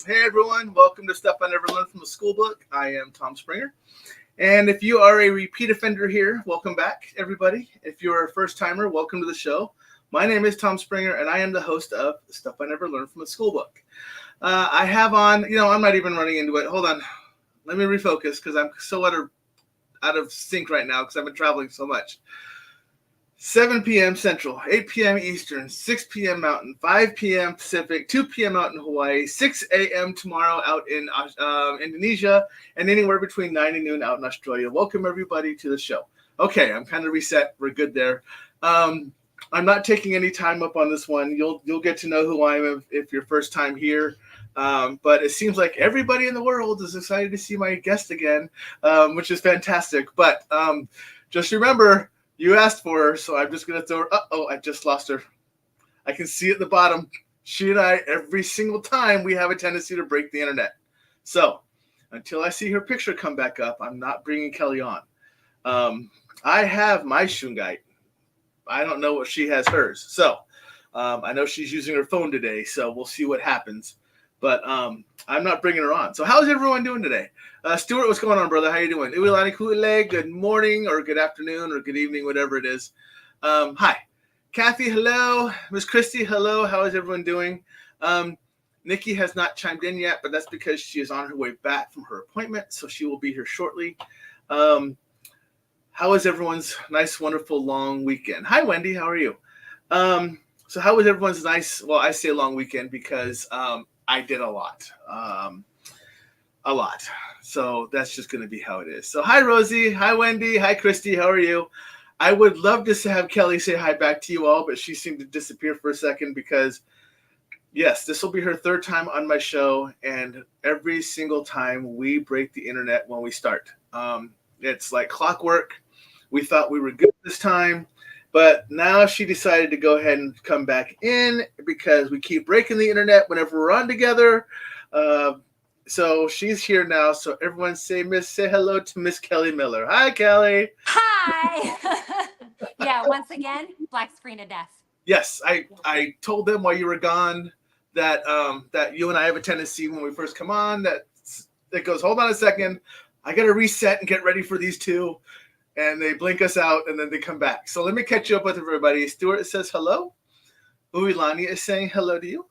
Hey everyone, welcome to Stuff I Never Learned from the Schoolbook. I am Tom Springer. And if you are a repeat offender here, welcome back, everybody. If you're a first timer, welcome to the show. My name is Tom Springer, and I am the host of Stuff I Never Learned from the Schoolbook. I have on, I'm not even running into it. Hold on. Let me refocus because I'm so out of sync right now because I've been traveling so much. 7 p.m. Central, 8 p.m. Eastern, 6 p.m. Mountain, 5 p.m. Pacific, 2 p.m. out in Hawaii, 6 a.m. tomorrow out in Indonesia, and anywhere between 9 and noon out in Australia. Welcome, everybody, to the show. Okay, I'm kind of reset. We're good there. I'm not taking any time up on this one. You'll get to know who I am if you're first time here. But it seems like everybody in the world is excited to see my guest again, which is fantastic. But just remember, you asked for her, so I'm just going to throw her. I just lost her. I can see at the bottom. She and I, every single time, we have a tendency to break the internet. So until I see her picture come back up, I'm not bringing Kelli on. I have my Shungite. I don't know what she has hers. So I know she's using her phone today, so we'll see what happens. But I'm not bringing her on. So how's everyone doing today? Stuart, what's going on, brother? How you doing? Uilani Kuile, good morning or good afternoon or good evening, whatever it is. Hi. Kathy, hello. Miss Christy, hello. How is everyone doing? Nikki has not chimed in yet, but that's because she is on her way back from her appointment, so she will be here shortly. How was everyone's nice, wonderful, long weekend? Hi, Wendy. How are you? So how was everyone's nice, well, I say long weekend because I did a lot. So that's just going to be how it is. So hi, Rosie. Hi, Wendy. Hi, Christy. How are you? I would love to have Kelli say hi back to you all, but she seemed to disappear for a second because, yes, this will be her third time on my show, and every single time we break the internet when we start. It's like clockwork. We thought we were good this time, but now she decided to go ahead and come back in because we keep breaking the internet whenever we're on together. So she's here now. So everyone say hello to Miss Kelli Miller. Hi, Kelli. Hi. Yeah, once again, black screen of death. Yes, I told them while you were gone that that you and I have a tendency when we first come on that it goes, hold on a second, I got to reset and get ready for these two. And they blink us out, and then they come back. So let me catch you up with everybody. Stuart says hello. Uilani is saying hello to you.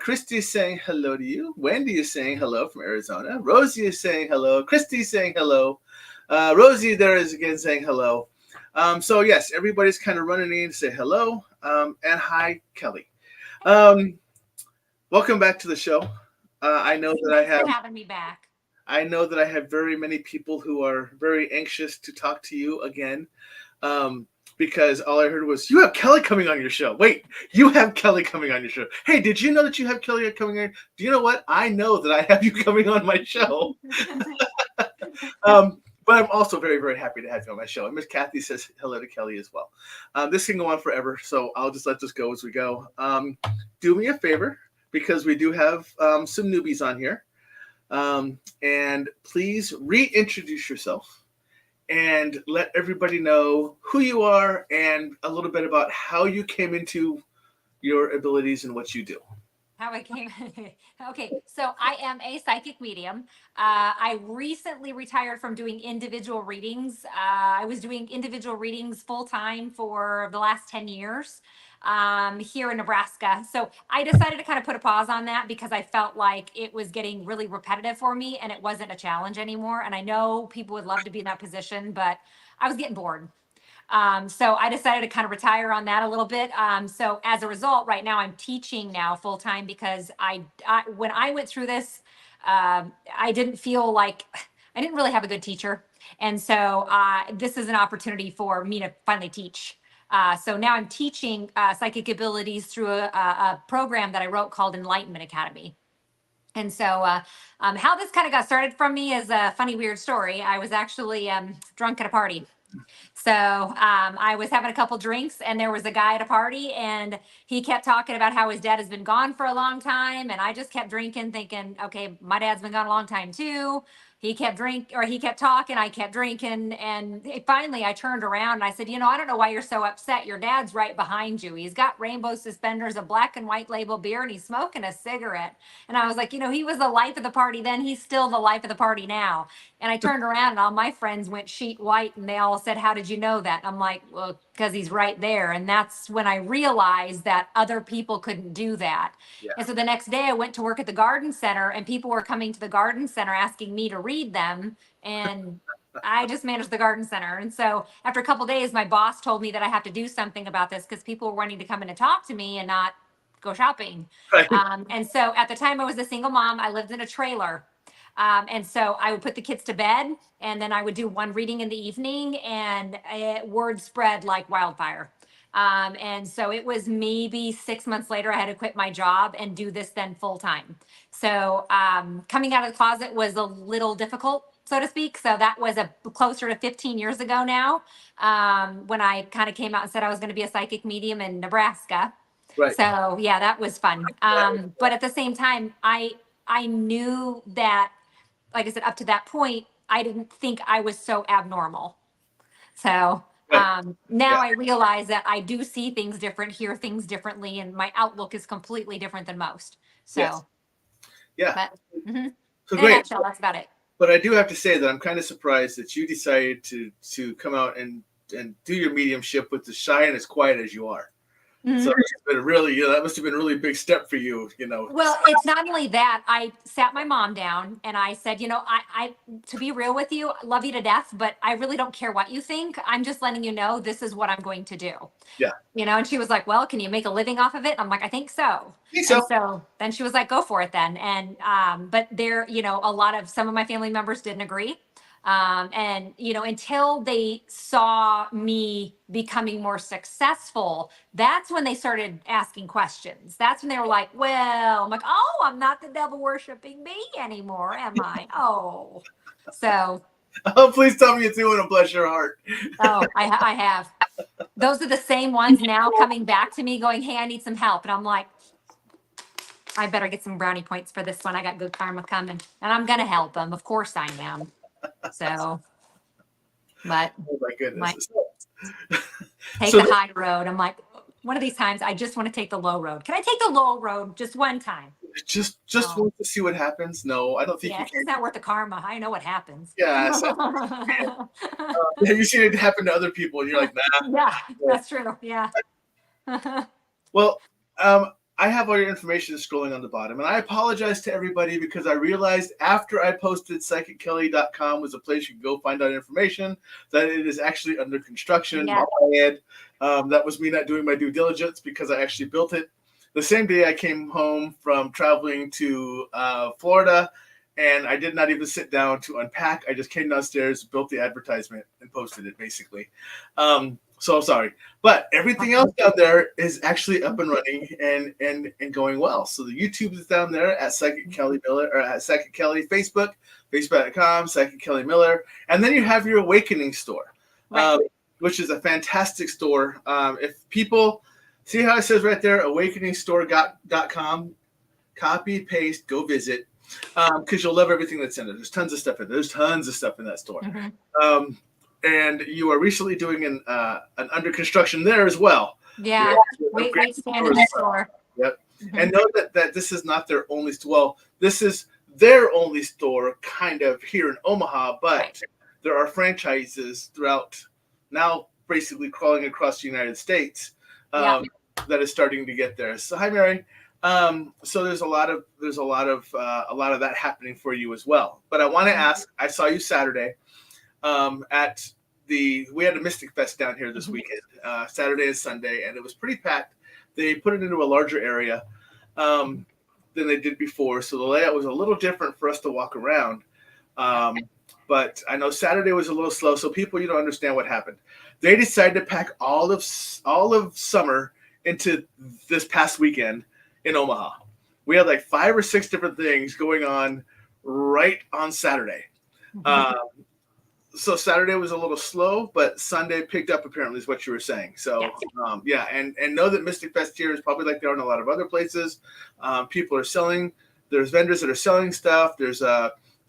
Christy is saying hello to you. Wendy is saying hello from Arizona. Rosie is saying hello. Christy is saying hello. Rosie there is again saying hello. So yes, everybody's kind of running in to say hello. And hi, Kelli. Welcome back to the show. I know that I have. Thanks for having me back. I know that I have very many people who are very anxious to talk to you again because all I heard was, you have Kelli coming on your show. Wait, you have Kelli coming on your show. Hey, did you know that you have Kelli coming on? Do you know what? I know that I have you coming on my show. But I'm also very, very happy to have you on my show. And Miss Kathy says hello to Kelli as well. This can go on forever, so I'll just let this go as we go. Do me a favor, because we do have some newbies on here. And please reintroduce yourself and let everybody know who you are and a little bit about how you came into your abilities and what you do. How I came. Okay, so I am a psychic medium. I recently retired from doing individual readings. I was doing individual readings full time for the last 10 years here in Nebraska. So I decided to kind of put a pause on that because I felt like it was getting really repetitive for me and it wasn't a challenge anymore. And I know people would love to be in that position, but I was getting bored. So I decided to kind of retire on that a little bit. So as a result, right now I'm teaching now full time because when I went through this, I didn't feel like I didn't really have a good teacher. And so this is an opportunity for me to finally teach. So now I'm teaching psychic abilities through a program that I wrote called Enlightenment Academy. And so how this kind of got started from me is a funny, weird story. I was actually drunk at a party. So I was having a couple drinks and there was a guy at a party and he kept talking about how his dad has been gone for a long time. And I just kept drinking thinking, okay, my dad's been gone a long time too. he kept talking, I kept drinking. And finally I turned around and I said, I don't know why you're so upset. Your dad's right behind you. He's got rainbow suspenders, a black and white label beer, and he's smoking a cigarette. And I was like, he was the life of the party then. He's still the life of the party now. And I turned around and all my friends went sheet white and they all said, how did you know that? And I'm like, well, because he's right there. And that's when I realized that other people couldn't do that. Yeah. And so the next day I went to work at the garden center and people were coming to the garden center asking me to read them. And I just managed the garden center. And so after a couple of days, my boss told me that I have to do something about this because people were wanting to come in and talk to me and not go shopping. Right. And so at the time I was a single mom, I lived in a trailer. And so I would put the kids to bed and then I would do one reading in the evening and word spread like wildfire. And so it was maybe 6 months later, I had to quit my job and do this then full time. So coming out of the closet was a little difficult, so to speak. So that was closer to 15 years ago now, when I kind of came out and said I was going to be a psychic medium in Nebraska. Right. So yeah, that was fun. But at the same time, I knew that, like I said, up to that point, I didn't think I was so abnormal. So now I realize that I do see things different, hear things differently, and my outlook is completely different than most. So, yes. Yeah. But, So in great. a nutshell, that's about it. But I do have to say that I'm kind of surprised that you decided to come out and do your mediumship with as shy and as quiet as you are. So it's been really, that must have been a really big step for you, Well, it's not only that. I sat my mom down and I said, I to be real with you, I love you to death, but I really don't care what you think. I'm just letting you know this is what I'm going to do. Yeah. And she was like, well, can you make a living off of it? I'm like, I think so. I think so. And so then she was like, go for it then. And but there, some of my family members didn't agree. And until they saw me becoming more successful, that's when they started asking questions. That's when they were like, well, I'm like, oh, I'm not the devil worshiping me anymore, am I? Oh, so. Oh, please tell me it's doing and bless your heart. Oh, I have. Those are the same ones now coming back to me going, hey, I need some help. And I'm like, I better get some brownie points for this one. I got good karma coming and I'm going to help them. Of course I am. So, but oh my goodness. Take the high road. I'm like, one of these times I just want to take the low road. Can I take the low road just one time? Just want to see what happens. No, I don't think you can. It's not worth the karma. I know what happens. Yeah. Have you seen it happen to other people and you're like, nah. Yeah, that's true. Yeah. Well, I have all your information scrolling on the bottom, and I apologize to everybody because I realized after I posted psychickelly.com was a place you can go find out information that it is actually under construction. Yeah. That was me not doing my due diligence because I actually built it. The same day I came home from traveling to Florida, and I did not even sit down to unpack. I just came downstairs, built the advertisement, and posted it basically. So I'm sorry, but everything else down there is actually up and running and going well. So the YouTube is down there at Psychic Kelli Miller or at Psychic Kelli, Facebook, facebook.com, Psychic Kelli Miller. And then you have your Awakening store, which is a fantastic store. If people see how it says right there, awakeningstore.com, copy, paste, go visit, because you'll love everything that's in it. There's tons of stuff in there. There's tons of stuff in that store. And you are recently doing an under construction there as well. Yeah, wait, stand in the store. Yep. And know that this is not their only store. Well, this is their only store kind of here in Omaha, but there are franchises throughout now basically crawling across the United States that is starting to get there. So hi, Mary. So there's a lot of that happening for you as well. But I want to ask, I saw you Saturday. We had a Mystic Fest down here this weekend, Saturday and Sunday, and it was pretty packed. They put it into a larger area than they did before, so the layout was a little different for us to walk around. But I know Saturday was a little slow, so people, you don't understand what happened. They decided to pack all of summer into this past weekend in Omaha. We had like 5 or 6 different things going on right on Saturday. So Saturday was a little slow, but Sunday picked up, apparently, is what you were saying. So, and know that Mystic Fest here is probably like they are in a lot of other places. People are selling. There's vendors that are selling stuff. There's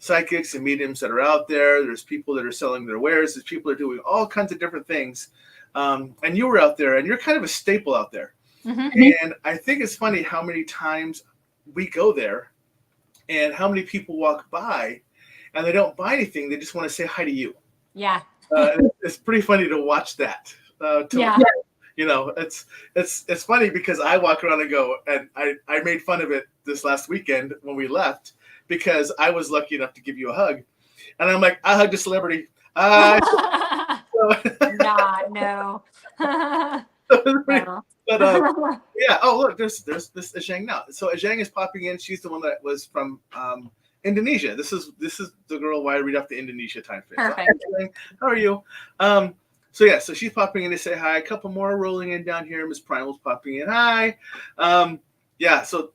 psychics and mediums that are out there. There's people that are selling their wares. There's people that are doing all kinds of different things. And you were out there, and you're kind of a staple out there. And I think it's funny how many times we go there and how many people walk by and they don't buy anything. They just want to say hi to you. Yeah. It's pretty funny to watch that. You know, it's funny because I walk around and go, and I made fun of it this last weekend when we left because I was lucky enough to give you a hug. And I'm like, I hugged a celebrity. No. But yeah. Oh, look, there's this Zhang now. So Zhang is popping in. She's the one that was from Indonesia. This is the girl why I read off the Indonesia time frame. Perfect. So, how are you? So yeah, so she's popping in to say hi. A couple more rolling in down here. Miss Primal's popping in. Hi. Yeah. So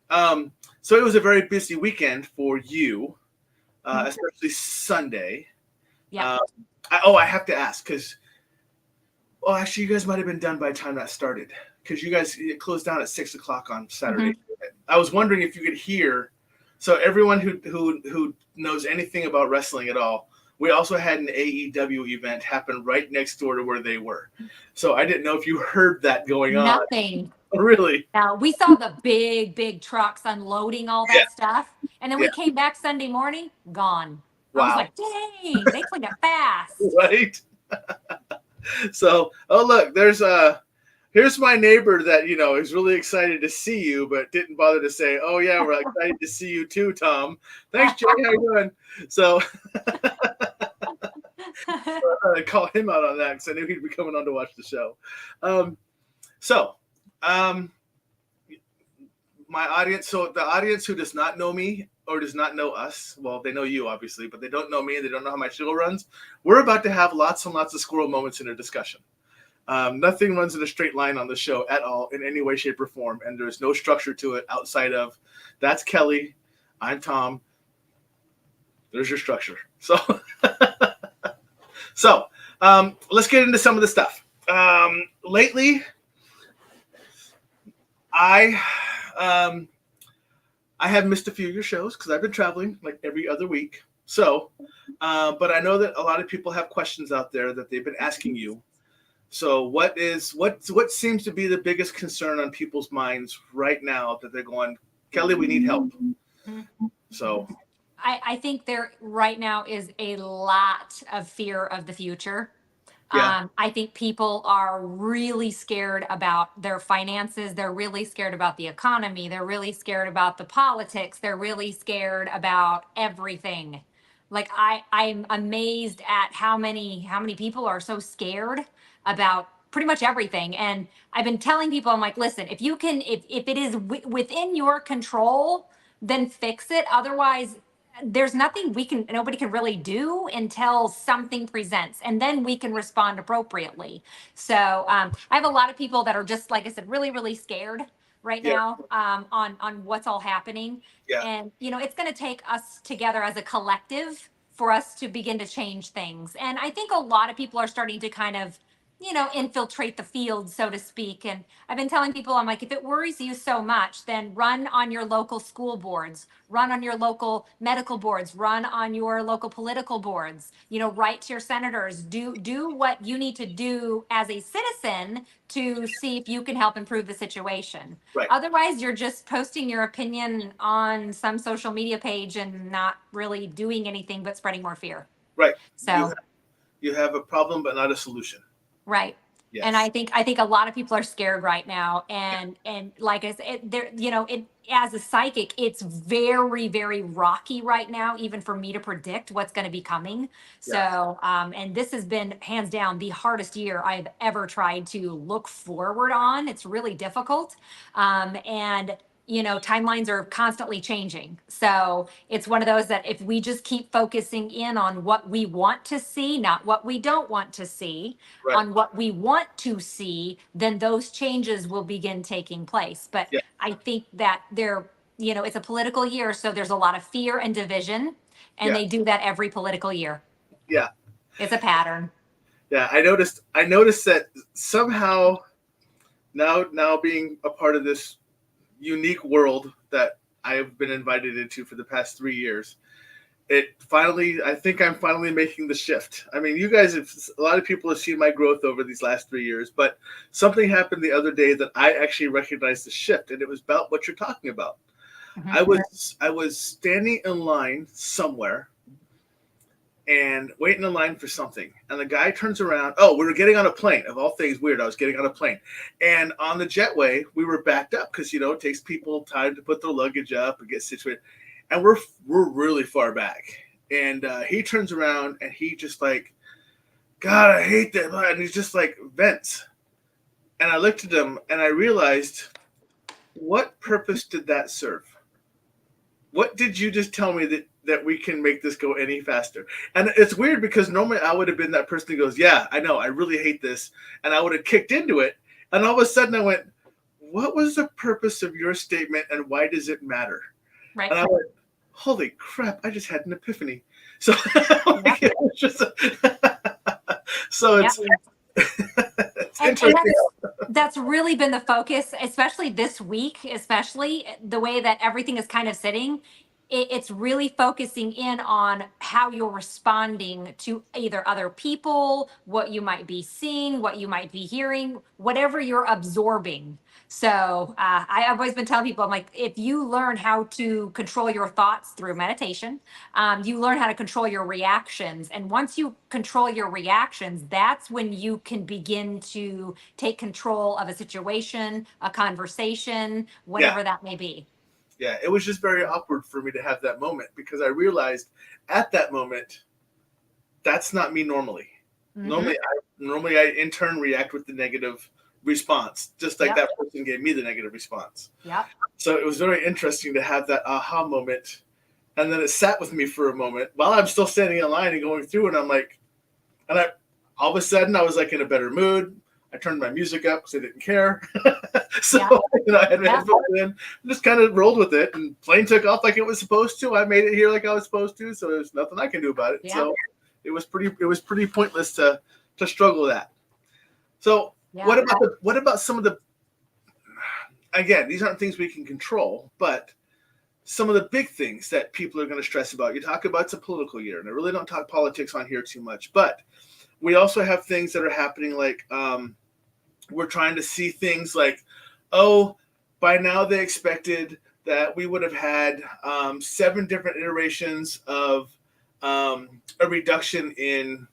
it was a very busy weekend for you, especially Sunday. Yeah. I have to ask because. Oh, actually, you guys might have been done by the time that started because you guys it closed down at 6 o'clock on Saturday. I was wondering if you could hear. So everyone who knows anything about wrestling at all, we also had an AEW event happen right next door to where they were. So I didn't know if you heard that going on. Nothing. Really? Now we saw the big trucks unloading all that stuff, and then we came back Sunday morning, gone. Wow. I was like, dang, they cleaned it fast. Right. So, oh look, here's my neighbor that is really excited to see you, but didn't bother to say, "Oh yeah, we're excited to see you too, Tom." Thanks, Jay. How you doing? So, I call him out on that because I knew he'd be coming on to watch the show. My audience. So the audience who does not know me or does not know us, well, they know you obviously, but they don't know me and they don't know how my show runs. We're about to have lots and lots of squirrel moments in our discussion. Nothing runs in a straight line on the show at all in any way, shape, or form, and there's no structure to it outside of that's Kelly, I'm Tom. There's your structure. So, let's get into some of the stuff. Lately, I have missed a few of your shows because I've been traveling like every other week. So, but I know that a lot of people have questions out there that they've been asking you. So what seems to be the biggest concern on people's minds right now that they're going, Kelly, we need help. So I think there right now is a lot of fear of the future. Yeah. I think people are really scared about their finances. They're really scared about the economy. They're really scared about the politics. They're really scared about everything. Like I'm amazed at how many people are so scared about pretty much everything. And I've been telling people, I'm like, listen, if it is within your control, then fix it. Otherwise, there's nothing nobody can really do until something presents, and then we can respond appropriately. So I have a lot of people that are just, like I said, really scared right now on what's all happening. Yeah. And it's going to take us together as a collective for us to begin to change things. And I think a lot of people are starting to kind of infiltrate the field, so to speak. And I've been telling people, I'm like, if it worries you so much, then run on your local school boards, run on your local medical boards, run on your local political boards, write to your senators, do what you need to do as a citizen to see if you can help improve the situation. Right. Otherwise, you're just posting your opinion on some social media page and not really doing anything but spreading more fear. Right. So you have a problem, but not a solution. Right. Yes. And I think a lot of people are scared right now. And like I said, as a psychic, it's very rocky right now, even for me to predict what's going to be coming. Yeah. So, and this has been hands down the hardest year I've ever tried to look forward on. It's really difficult. And timelines are constantly changing. So it's one of those that if we just keep focusing in on what we want to see, not what we don't want to see, right, on what we want to see, then those changes will begin taking place. But yeah, I think that it's a political year, so there's a lot of fear and division, and they do that every political year. Yeah. It's a pattern. Yeah, I noticed that somehow now being a part of this unique world that I have been invited into for the past 3 years, I think I'm finally making the shift. I mean, you guys have, a lot of people have seen my growth over these last 3 years, but something happened the other day that I actually recognized the shift, and it was about what you're talking about. Mhm. I was standing in line somewhere and waiting in line for something, and the guy turns around. Oh, we were getting on a plane. Of all things, weird. I was getting on a plane, and on the jetway, we were backed up because it takes people time to put their luggage up and get situated, and we're really far back. And he turns around and he just like, God, I hate that, and he's just like vents. And I looked at him and I realized, what purpose did that serve? What did you just tell me that we can make this go any faster? And it's weird because normally I would have been that person who goes, yeah, I know, I really hate this. And I would have kicked into it. And all of a sudden I went, what was the purpose of your statement and why does it matter? Right. And I went, holy crap, I just had an epiphany. So, Yep. it was just so Yep. it's And interesting. that's really been the focus, especially this week, especially the way that everything is kind of sitting. It's really focusing in on how you're responding to either other people, what you might be seeing, what you might be hearing, whatever you're absorbing. So I've always been telling people, I'm like, if you learn how to control your thoughts through meditation, you learn how to control your reactions. And once you control your reactions, that's when you can begin to take control of a situation, a conversation, whatever that may be. Yeah, it was just very awkward for me to have that moment because I realized at that moment that's not me normally. Mhm. Normally I in turn react with the negative response, just like Yep. that person gave me the negative response. Yep. So it was very interesting to have that aha moment, and then it sat with me for a moment while I'm still standing in line and going through, and I'm like, and I all of a sudden I was like in a better mood. I turned my music up because I didn't care. So I had my Yeah. headphones in, just kind of rolled with it, and plane took off like it was supposed to. I made it here like I was supposed to, so there's nothing I can do about it. Yeah. So it was pretty pointless to struggle with that. So Yeah. what about some of the, again, these aren't things we can control, but some of the big things that people are going to stress about. You talk about it's a political year, and I really don't talk politics on here too much, but we also have things that are happening like we're trying to see things like, oh, by now they expected that we would have had 7 different iterations of a reduction in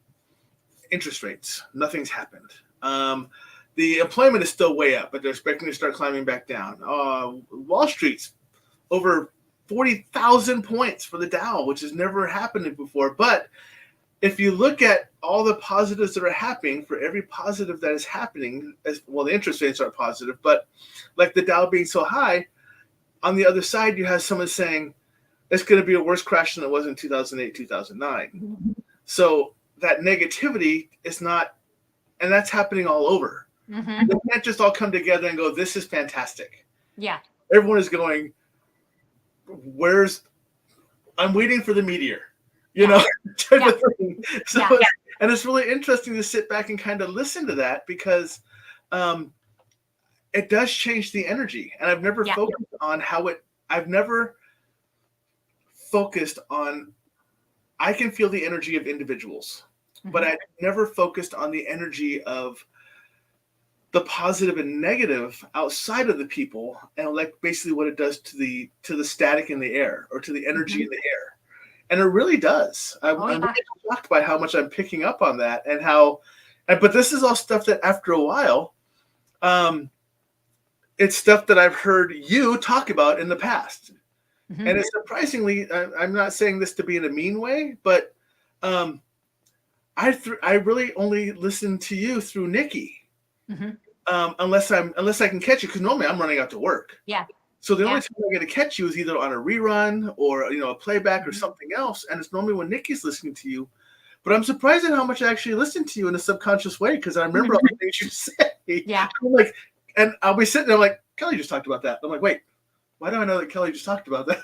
interest rates. Nothing's happened. The employment is still way up, but they're expecting to start climbing back down. Wall Street's over 40,000 points for the Dow, which has never happened before. But if you look at all the positives that are happening, for every positive that is happening, as well, the interest rates are positive, but like the Dow being so high, on the other side, you have someone saying it's going to be a worse crash than it was in 2008, 2009. Mm-hmm. So that negativity is not, and that's happening all over. Mm-hmm. They can't just all come together and go, this is fantastic. Yeah. Everyone is going, I'm waiting for the meteor, type of thing. So, and it's really interesting to sit back and kind of listen to that because it does change the energy. And I've never focused on I've never focused on, I can feel the energy of individuals, but I've never focused on the energy of the positive and negative outside of the people, and like basically what it does to the static in the air or to the energy in the air. And it really does. I'm really shocked by how much I'm picking up on that and how, but this is all stuff that after a while, it's stuff that I've heard you talk about in the past. Mm-hmm. And it's surprisingly, I'm not saying this to be in a mean way, but I really only listen to you through Nikki. Mm-hmm. Unless I can catch you, because normally I'm running out to work. Yeah. So the only time I get to catch you is either on a rerun or a playback or something else, and it's normally when Nikki's listening to you. But I'm surprised at how much I actually listen to you in a subconscious way because I remember all the things you say. Yeah. I'm like, and I'll be sitting there like, Kelli just talked about that. I'm like, wait, why do I know that Kelli just talked about that?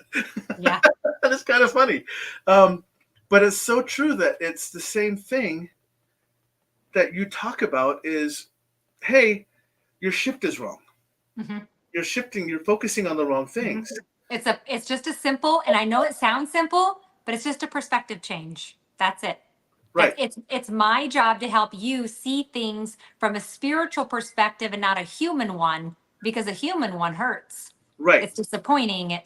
Yeah. And it's kind of funny, but it's so true that it's the same thing that you talk about is, hey, your shift is wrong. Mm-hmm. You're focusing on the wrong things. It's just as simple, and I know it sounds simple, but it's just a perspective change. That's it. Right. It's my job to help you see things from a spiritual perspective and not a human one, because a human one hurts. Right. It's disappointing.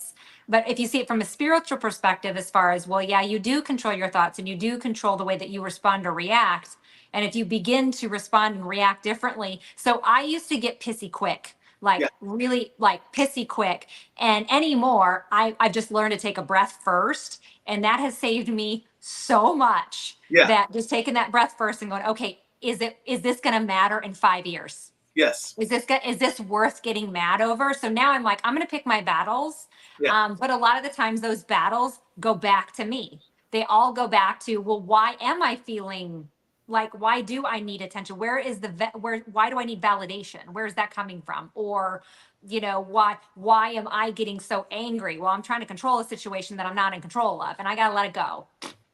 But if you see it from a spiritual perspective, as far as, well, yeah, you do control your thoughts and you do control the way that you respond or react. And if you begin to respond and react differently. So I used to get pissy quick, like Yeah. really like pissy quick. And anymore, I've just learned to take a breath first. And that has saved me so much. Yeah. That just taking that breath first and going, okay, is this going to matter in 5 years? Yes. Is this worth getting mad over? So now I'm like, I'm going to pick my battles. Yeah. But a lot of the times those battles go back to me. They all go back to, well, why am I feeling like, why do I need attention? Why do I need validation? Where is that coming from? Or, why am I getting so angry? Well, I'm trying to control a situation that I'm not in control of, and I got to let it go.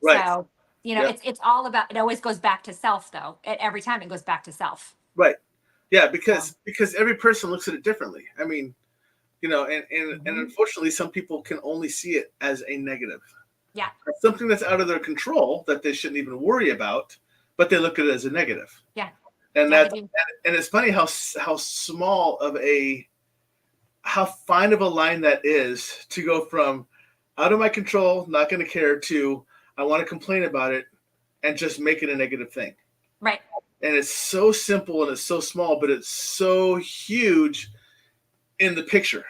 Right. So, Yeah. it's all about, it always goes back to self though. Every time it goes back to self. Right. Yeah. Because every person looks at it differently. I mean, and unfortunately, some people can only see it as a negative. Yeah. Something that's out of their control that they shouldn't even worry about, but they look at it as a negative. Yeah. And Yeah, and it's funny how small of how fine of a line that is to go from out of my control, not going to care, to I want to complain about it and just make it a negative thing. Right. And it's so simple and it's so small, but it's so huge in the picture.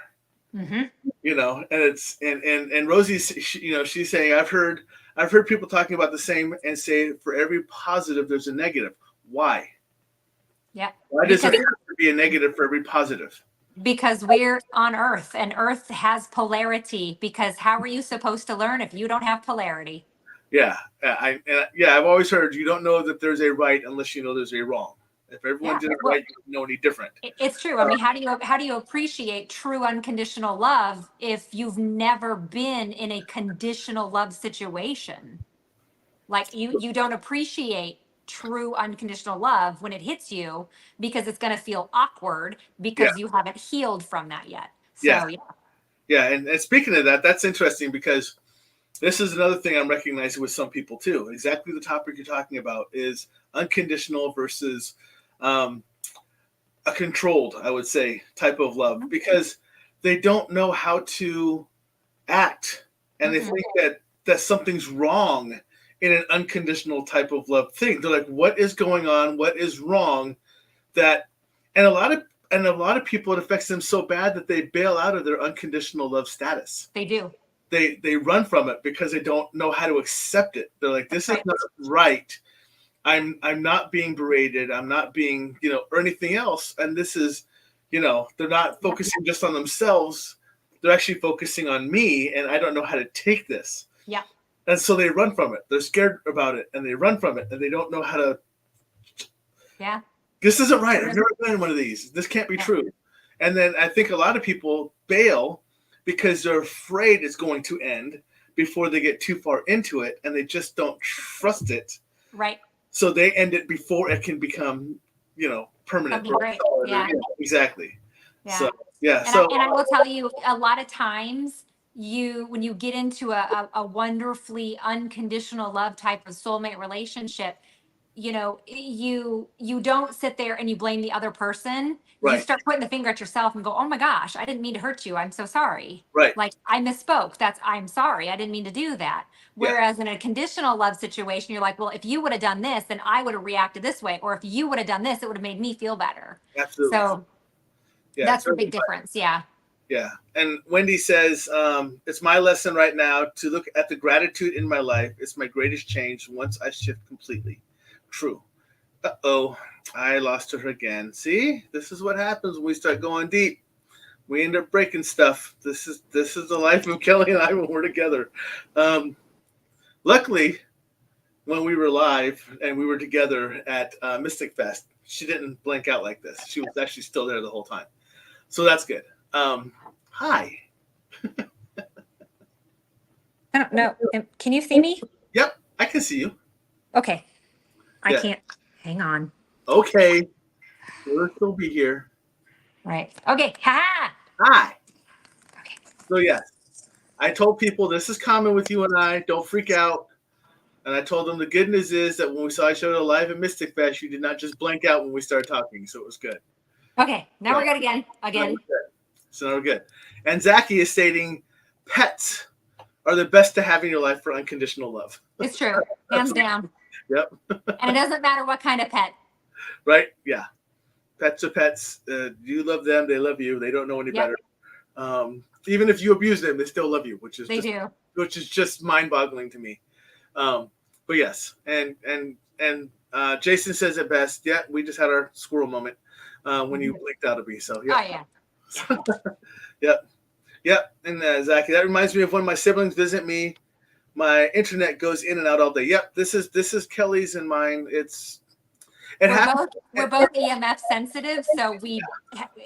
Mm-hmm. And it's and Rosie's, she's saying, I've heard people talking about the same and say for every positive there's a negative. Why? Yeah. Why does it have to be a negative for every positive? Because we're on Earth, and Earth has polarity. Because how are you supposed to learn if you don't have polarity? Yeah, I've always heard you don't know that there's a right unless you know there's a wrong. If everyone did it right, you wouldn't know any different. It's true. I mean, how do you appreciate true unconditional love if you've never been in a conditional love situation? Like you don't appreciate true unconditional love when it hits you, because it's going to feel awkward because you haven't healed from that yet. So yeah. And speaking of that, that's interesting, because this is another thing I'm recognizing with some people too. Exactly the topic you're talking about is unconditional versus a controlled, I would say, type of love, because they don't know how to act, and they think that something's wrong in an unconditional type of love thing. They're like, what is going on? What is wrong? And a lot of people, it affects them so bad that they bail out of their unconditional love status. They do. They run from it because they don't know how to accept it. They're like, this is not right. I'm not being berated. I'm not being, or anything else. And this is, they're not focusing just on themselves. They're actually focusing on me, and I don't know how to take this. Yeah. And so they run from it. They're scared about it, and they run from it, and they don't know how to. Yeah. This isn't right. I've never been in one of these. This can't be true. And then I think a lot of people bail because they're afraid it's going to end before they get too far into it, and they just don't trust it. Right. So they end it before it can become, permanent. Right. Yeah. Exactly. Yeah. So, yeah. And I will tell you, a lot of times when you get into a wonderfully unconditional love type of soulmate relationship, you don't sit there and you blame the other person. Right. You start putting the finger at yourself and go, oh my gosh, I didn't mean to hurt you. I'm so sorry. Right. Like, I misspoke. I'm sorry. I didn't mean to do that. Whereas in a conditional love situation, you're like, well, if you would have done this, then I would have reacted this way. Or if you would have done this, it would have made me feel better. Absolutely. So that's the big difference. Yeah. Yeah. And Wendy says, it's my lesson right now to look at the gratitude in my life. It's my greatest change once I shift completely. True. Uh-oh, I lost her again. See, this is what happens when we start going deep. We end up breaking stuff. This is the life of Kelli and I when we're together. Luckily, when we were live and we were together at Mystic Fest, she didn't blink out like this. She was actually still there the whole time. So that's good. Hi. I don't know. Can you see me? Yep, I can see you. Okay. I can't. Hang on. Okay. We'll still be here. Right. Okay. Ha! Hi. Okay. So yes, I told people this is common with you and I. Don't freak out. And I told them the good news is that when we saw each other live at Mystic Fest, you did not just blank out when we started talking, so it was good. Okay, now we're good Now again. we're good. So now we're good. And Zachy is stating, pets are the best to have in your life for unconditional love. It's true, hands down. Yep. And it doesn't matter what kind of pet. Right? Yeah. Pets are pets. You love them. They love you. They don't know any better. Even if you abuse them, they still love you, which is just mind-boggling to me. But yes, and Jason says it best. Yeah, we just had our squirrel moment when you blinked out of me. So yeah. Oh yeah. Yep. And Zachy, that reminds me of when my siblings visit me. My internet goes in and out all day. Yep. This is Kelly's and mine. We're both EMF sensitive, so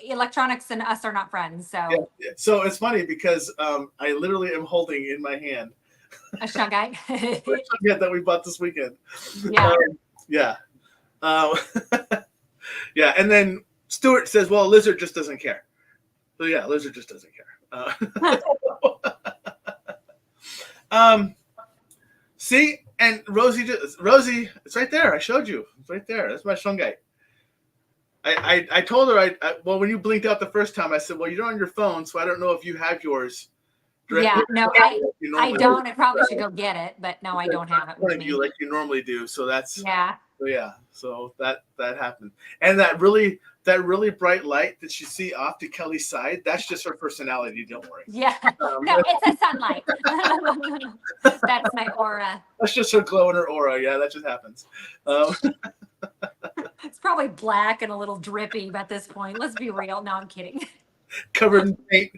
electronics and us are not friends. So So it's funny because I literally am holding in my hand a shungite that we bought this weekend. Yeah. Yeah. And then Stuart says, "Well, Lizard just doesn't care." So yeah, Lizard just doesn't care. See, and Rosie, it's right there. I showed you. It's right there. That's my shungite. I told her, well, when you blinked out the first time, I said, well, you're on your phone, so I don't know if you have yours. Yeah, no, I don't. I probably should go get it, but no, I don't have it with me. Like you normally do. So that's yeah. So that happened, and that really bright light that you see off to Kelly's side, that's just her personality. Don't worry. Yeah, no, it's a sunlight. That's my aura. That's just her glow in her aura. Yeah, that just happens. It's probably black and a little drippy at this point. Let's be real. No, I'm kidding. Covered in paint.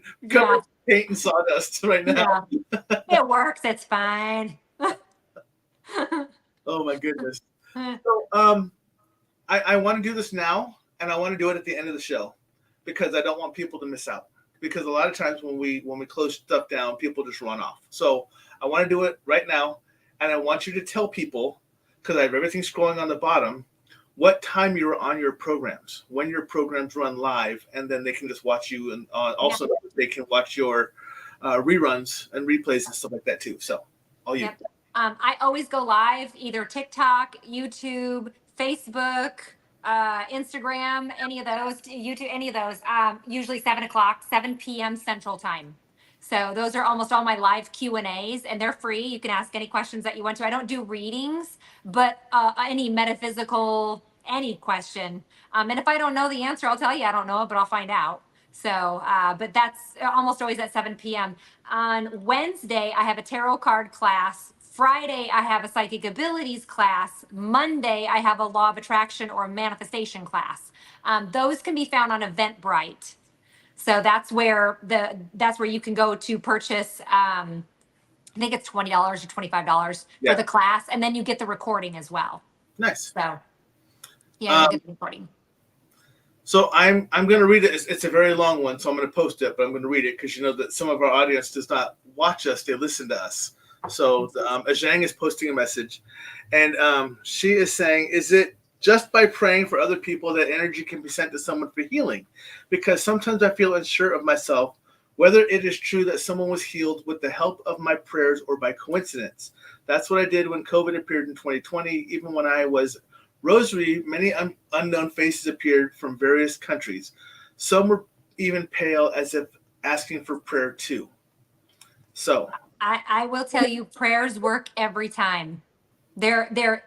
Paint and sawdust right now. Yeah. It works. It's fine. Oh my goodness. So I want to do this now, and I want to do it at the end of the show because I don't want people to miss out. Because a lot of times when we close stuff down, people just run off. So I want to do it right now, and I want you to tell people, because I have everything scrolling on the bottom, what time you're on your programs, when your programs run live, and then they can just watch you, and also they can watch your reruns and replays and stuff like that too. So all you. Yep. I always go live, either TikTok, YouTube, Facebook, Instagram, any of those, YouTube, any of those, usually 7 p.m. Central Time. So those are almost all my live Q&As, and they're free. You can ask any questions that you want to. I don't do readings, but any metaphysical, any question. And if I don't know the answer, I'll tell you I don't know it, but I'll find out. So, but that's almost always at 7 p.m. On Wednesday, I have a tarot card class. Friday, I have a psychic abilities class. Monday, I have a law of attraction or manifestation class. Those can be found on Eventbrite. So that's where you can go to purchase. I think it's $20 or $25 for the class, and then you get the recording as well. Nice. So yeah, you get the recording. So I'm going to read it. It's a very long one, so I'm going to post it, but I'm going to read it because you know that some of our audience does not watch us; they listen to us. So Zhang is posting a message, and she is saying, "Is it just by praying for other people that energy can be sent to someone for healing? Because sometimes I feel unsure of myself whether it is true that someone was healed with the help of my prayers or by coincidence. That's what I did when COVID appeared in 2020. Even when I was rosary, many unknown faces appeared from various countries. Some were even pale, as if asking for prayer too." So I will tell you, prayers work every time. They're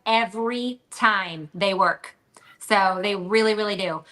every time they work. So they really, really do.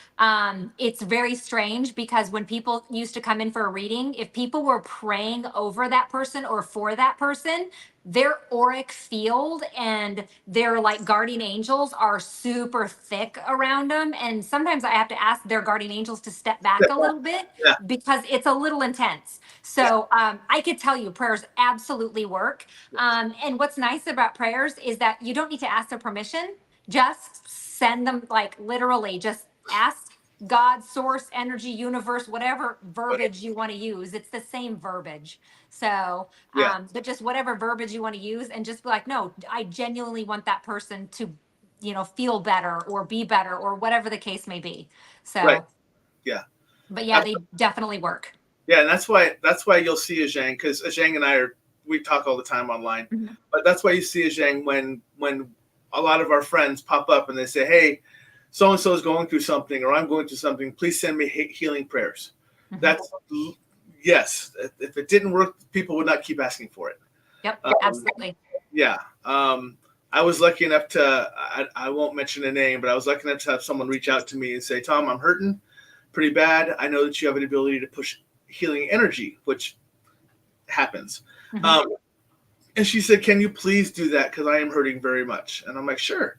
It's very strange because when people used to come in for a reading, if people were praying over that person or for that person, their auric field and their like guardian angels are super thick around them. And sometimes I have to ask their guardian angels to step back a little bit because it's a little intense. So I could tell you prayers absolutely work. And what's nice about prayers is that you don't need to ask their permission. Just send them, like literally just ask God, source, energy, universe, whatever verbiage you want to use. It's the same verbiage. So, but just whatever verbiage you want to use and just be like, no, I genuinely want that person to, feel better or be better or whatever the case may be. So, yeah. But yeah, they definitely work. Yeah, and that's why you'll see a Zhang, because Zhang and we talk all the time online, Mhm. but that's why you see a Zhang when a lot of our friends pop up and they say, hey, so and so is going through something, or I'm going through something. Please send me healing prayers. Mhm. That's yes. If it didn't work, people would not keep asking for it. Yep, absolutely. Yeah. I was lucky enough to, I won't mention a name, but I was lucky enough to have someone reach out to me and say, Tom, I'm hurting pretty bad. I know that you have an ability to push healing energy, which happens. Mhm. And she said, can you please do that? Because I am hurting very much. And I'm like, sure.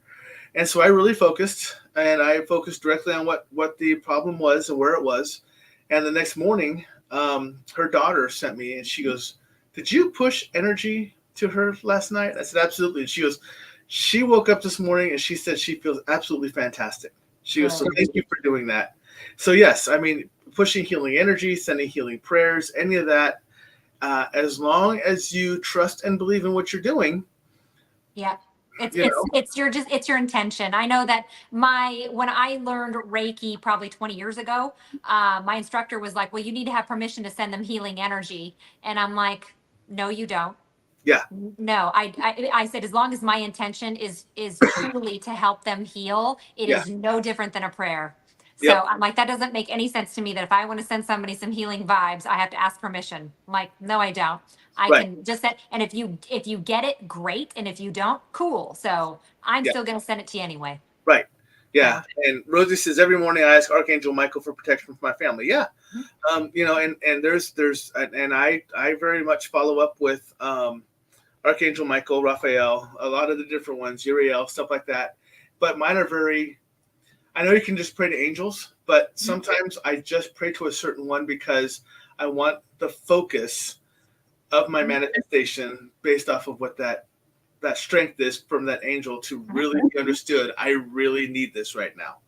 And so I really focused, and I focused directly on what the problem was and where it was. And the next morning, her daughter sent me, and she goes, did you push energy to her last night? I said, absolutely. And she goes, she woke up this morning and she said she feels absolutely fantastic. She goes, so thank you for doing that. So yes, I mean, pushing healing energy, sending healing prayers, any of that, as long as you trust and believe in what you're doing. Yeah. It's You it's know, it's your intention. I know that when I learned Reiki probably 20 years ago, my instructor was like, "Well, you need to have permission to send them healing energy," and I'm like, "No, you don't." yeah, No, I said as long as my intention is truly to help them heal, it yeah, is no different than a prayer. So yep, I'm like, that doesn't make any sense to me that if I want to send somebody some healing vibes, I have to ask permission. I'm like, no, I don't. I right, can just set, and if you get it, great. And if you don't, cool. So I'm yeah, still gonna send it to you anyway. right, yeah. So And Rosie says every morning I ask Archangel Michael for protection for my family. Yeah, and there's and I very much follow up with Archangel Michael, Raphael, a lot of the different ones, Uriel, stuff like that. But mine are very. I know you can just pray to angels, but sometimes I just pray to a certain one because I want the focus of my manifestation based off of what that strength is from that angel to really be understood. I really need this right now.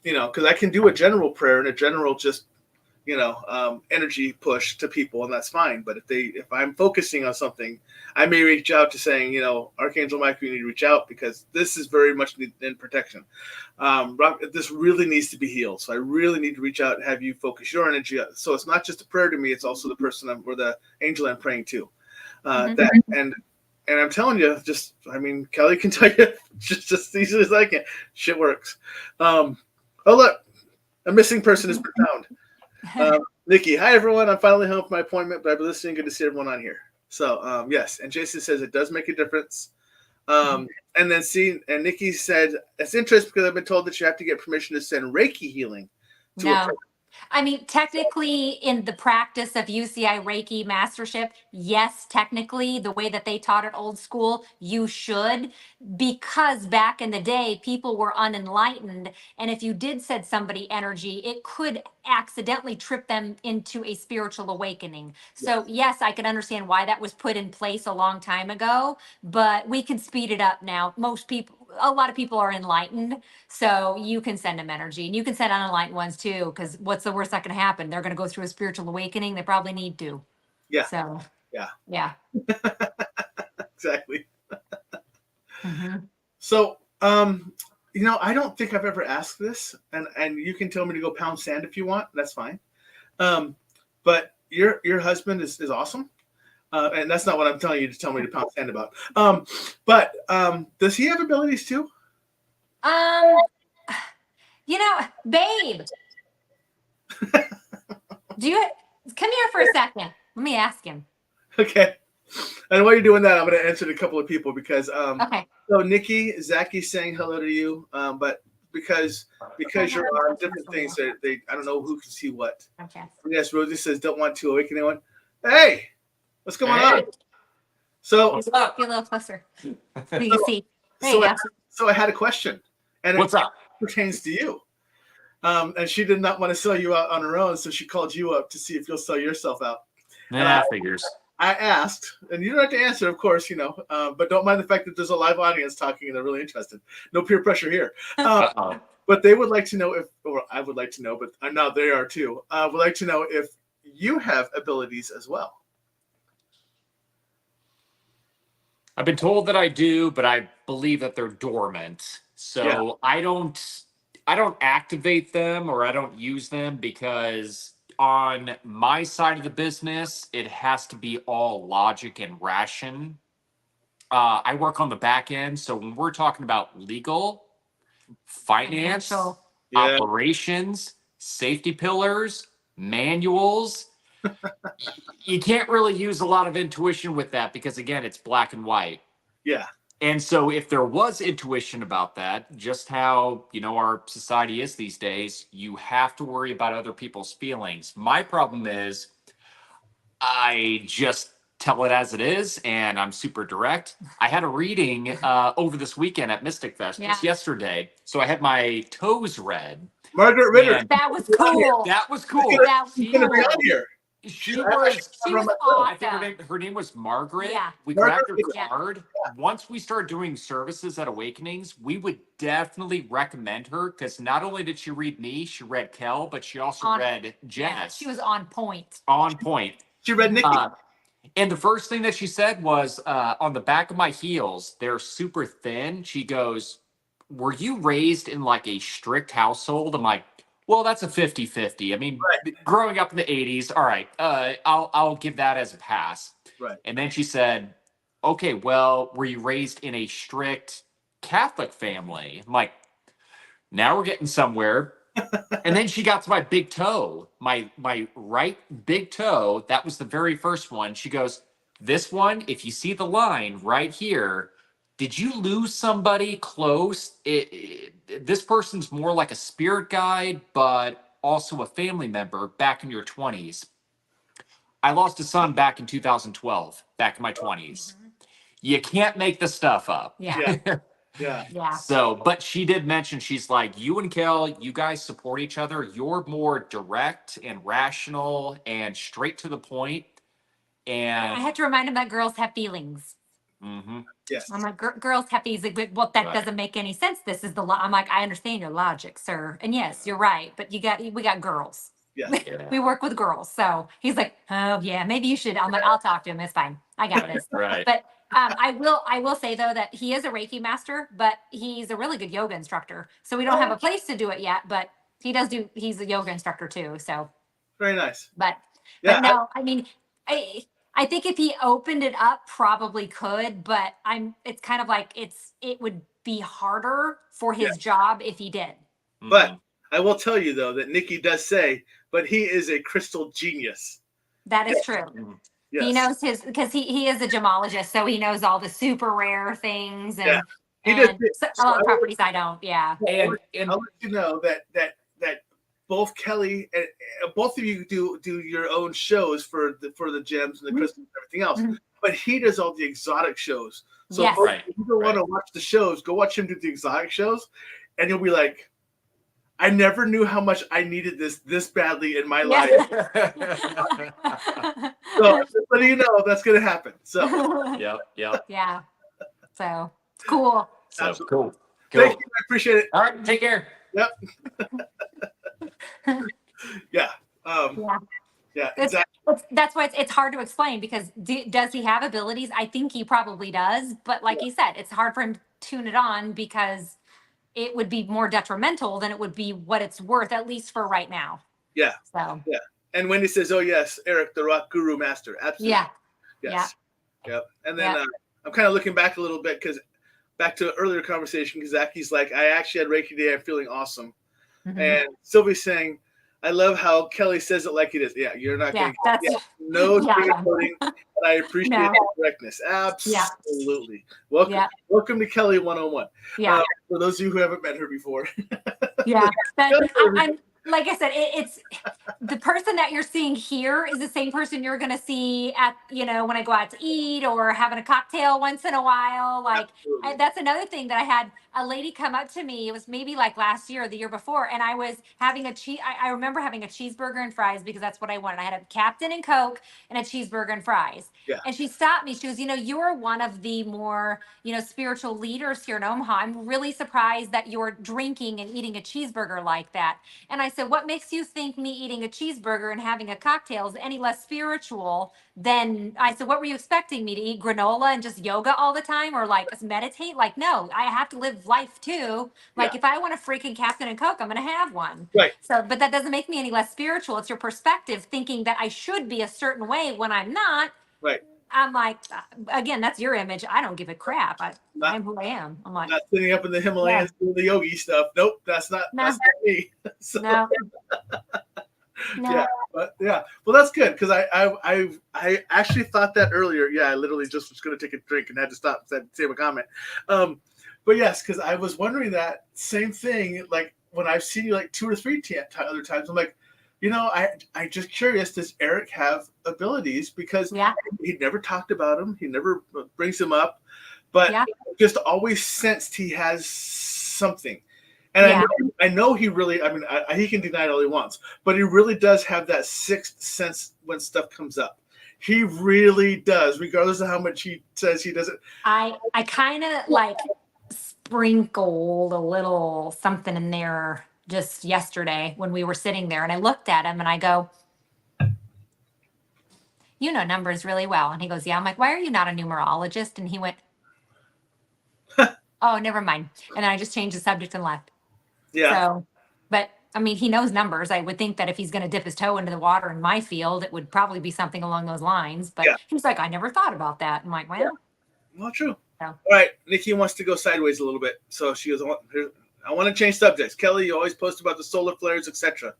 Because I can do a general prayer and a general just energy push to people, and that's fine. But if I'm focusing on something, I may reach out to saying, Archangel Michael, you need to reach out because this is very much in protection. This really needs to be healed. So I really need to reach out and have you focus your energy. So it's not just a prayer to me; it's also the person or the angel I'm praying to. That and I'm telling you, Kelly can tell you just as easily as I can. Shit works. Oh look, a missing person has been found. Nikki, hi everyone. I'm finally home from my appointment, but I've been listening. Good to see everyone on here. So yes, and Jason says it does make a difference. And then and Nikki said it's interesting because I've been told that you have to get permission to send Reiki healing to a no. person. I mean, technically, in the practice of UCI Reiki mastership, yes, technically, the way that they taught it old school, you should, because back in the day, people were unenlightened. And if you did send somebody energy, it could accidentally trip them into a spiritual awakening. So, yes, I can understand why that was put in place a long time ago, but we can speed it up now. A lot of people are enlightened, so you can send them energy, and you can send unenlightened ones too. Because what's the worst that can happen? They're going to go through a spiritual awakening. They probably need to. Yeah, So yeah, yeah. exactly. Mhm. So I don't think I've ever asked this, and you can tell me to go pound sand if you want. That's fine. But your husband is awesome. And that's not what I'm telling you to tell me to pound sand about. But does he have abilities too? Um, babe, do you come here for a second? Let me ask him. Okay. And while you're doing that, I'm going to answer a couple of people because Okay. so Nikki, Zaki's saying hello to you, but because you're on different things, they I don't know who can see what. Okay. Yes, Rosie says don't want to awaken anyone. Hey, what's going on? So Get a little closer. So you can see. There so you I, go. so I had a question, and What's up? pertains to you. And she did not want to sell you out on her own, so she called you up to see if you'll sell yourself out. Nah, figures. I asked, and you don't have to answer, of course, but don't mind the fact that there's a live audience talking and they're really interested. No peer pressure here. Uh-oh. But they would like to know or I would like to know, but now they are too. Would like to know if you have abilities as well. I've been told that I do, but I believe that they're dormant. So I don't activate them or I don't use them because on my side of the business, it has to be all logic and ration. I work on the back end. So when we're talking about legal, finance, Financial. Yeah. operations, safety pillars, manuals, you can't really use a lot of intuition with that because, again, it's black and white. Yeah. And so if there was intuition about that, just how, our society is these days, you have to worry about other people's feelings. My problem is I just tell it as it is, and I'm super direct. I had a reading over this weekend at Mystic Fest just yesterday. So I had my toes read. Margaret Ritter. And That was cool. that was cool. That was She's gonna be on here. She was I think awesome. her name was Margaret. Yeah. We Margaret, grabbed her card. Once we started doing services at Awakenings, we would definitely recommend her because not only did she read me, she read Kel, but she also read Jess. Yeah, she was on point. On point. She read Nikki. And the first thing that she said was, on the back of my heels, they're super thin. She goes, were you raised in like a strict household? I'm like, well, that's a 50-50. I mean, growing up in the 80s, all right, I'll give that as a pass. Right. And then she said, okay, well, were you raised in a strict Catholic family? I'm like, now we're getting somewhere. And then she got to my big toe, my right big toe. That was the very first one. She goes, this one, if you see the line right here, did you lose somebody close? This person's more like a spirit guide, but also a family member back in your 20s. I lost a son back in 2012, back in my 20s. You can't make this stuff up. Yeah. Yeah. So, but she did mention, she's like, you and Kel, you guys support each other. You're more direct and rational and straight to the point. And I had to remind him that girls have feelings. Yes. I'm like, girls have feelings. But, well, that doesn't make any sense. This is the law. I'm like, I understand your logic, sir. And yes, you're right. But we got girls. Yeah. We work with girls. So he's like, oh yeah, maybe you should. I'm like, I'll talk to him. It's fine. I got this. Right. But I will say though that he is a Reiki master, but he's a really good yoga instructor. So we don't have a place to do it yet, but he's a yoga instructor too. So Very nice. but Yeah, no, I mean, I think if he opened it up, probably could, but it's kind of like it would be harder for his job if he did. But I will tell you though that Nikki does say, but he is a crystal genius. That is true. Yes. He knows because he is a gemologist, so he knows all the super rare things and, He and does. a lot of properties I don't. Yeah. And I'll let you know that both Kelly and both of you do your own shows for the gems and the crystals and everything else. But he does all the exotic shows. So Yes. if you don't want to watch the shows, go watch him do the exotic shows, and you'll be like, I never knew how much I needed this badly in my life. So just letting you know that's gonna happen. So Yep. Yeah. So cool. So Absolutely. cool. Thank you. I appreciate it. All right, take care. Yep. Yeah. Yeah. Yeah. Exactly. That's why it's hard to explain because does he have abilities? I think he probably does, but like you said, it's hard for him to tune it on because it would be more detrimental than it would be what it's worth, at least for right now. Yeah. So Yeah. And Wendy says, "Oh yes, Eric, the Rock Guru Master." Absolutely. yeah. Yes. Yep. And then I'm kind of looking back a little bit because back to an earlier conversation because Zaki's like, I actually had Reiki today. I'm feeling awesome. And Sylvie's saying, I love how Kelly says it like it is. Yeah, you're not going to no sugarcoating, but I appreciate the correctness. Absolutely. Welcome to Kelly 101. Yeah. For those of you who haven't met her before. Yeah. I'm like I said, it's the person that you're seeing here is the same person you're going to see at, when I go out to eat or having a cocktail once in a while. Like that's another thing that I had a lady come up to me. It was maybe like last year or the year before. And I was having I remember having a cheeseburger and fries because that's what I wanted. I had a Captain and Coke and a cheeseburger and fries. Yeah. And she stopped me. She goes, you're one of the more, spiritual leaders here in Omaha. I'm really surprised that you're drinking and eating a cheeseburger like that. And I said, said, what makes you think me eating a cheeseburger and having a cocktail is any less spiritual than, I said, what were you expecting me to eat granola and just yoga all the time or like meditate? Like, no, I have to live life too. Like if I want a freaking Captain and Coke, I'm going to have one. Right. So, but that doesn't make me any less spiritual. It's your perspective thinking that I should be a certain way when I'm not. Right. I'm like, again, that's your image. I don't give a crap. I am who I am. I'm like, not sitting up in the Himalayas doing the yogi stuff. Nope, that's not me. So, no. Yeah, but yeah, well, that's good because I actually thought that earlier. Yeah, I literally just was going to take a drink and had to stop and save a comment. But yes, because I was wondering that same thing. Like when I've seen you like 2 or 3 other times, I'm like, I just curious. Does Eric have abilities? Because he never talked about them. He never brings them up, but just always sensed he has something. And I know he really, I mean, he can deny it all he wants, but he really does have that sixth sense when stuff comes up. He really does, regardless of how much he says he doesn't. I kind of like sprinkled a little something in there just yesterday when we were sitting there and I looked at him and I go, you know numbers really well. And he goes, yeah. I'm like, why are you not a numerologist? And he went, oh, never mind. And then I just changed the subject and left. Yeah. So, but I mean, he knows numbers. I would think that if he's going to dip his toe into the water in my field, it would probably be something along those lines. But he's like, I never thought about that. I'm like, well, not true. All right. Nikki wants to go sideways a little bit. So she goes, I want to change subjects. Kelli, you always post about the solar flares, etc.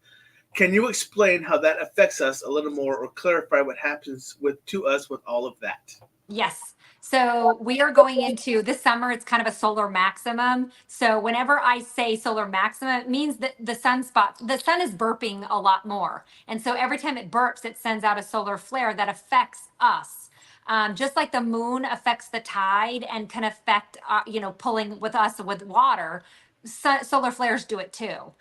Can you explain how that affects us a little more or clarify what happens to us with all of that? Yes. So we are going into this summer. It's kind of a solar maximum. So whenever I say solar maximum, it means that the sun is burping a lot more. And so every time it burps, it sends out a solar flare that affects us. Just like the moon affects the tide and can affect, pulling with us with water, solar flares do it too.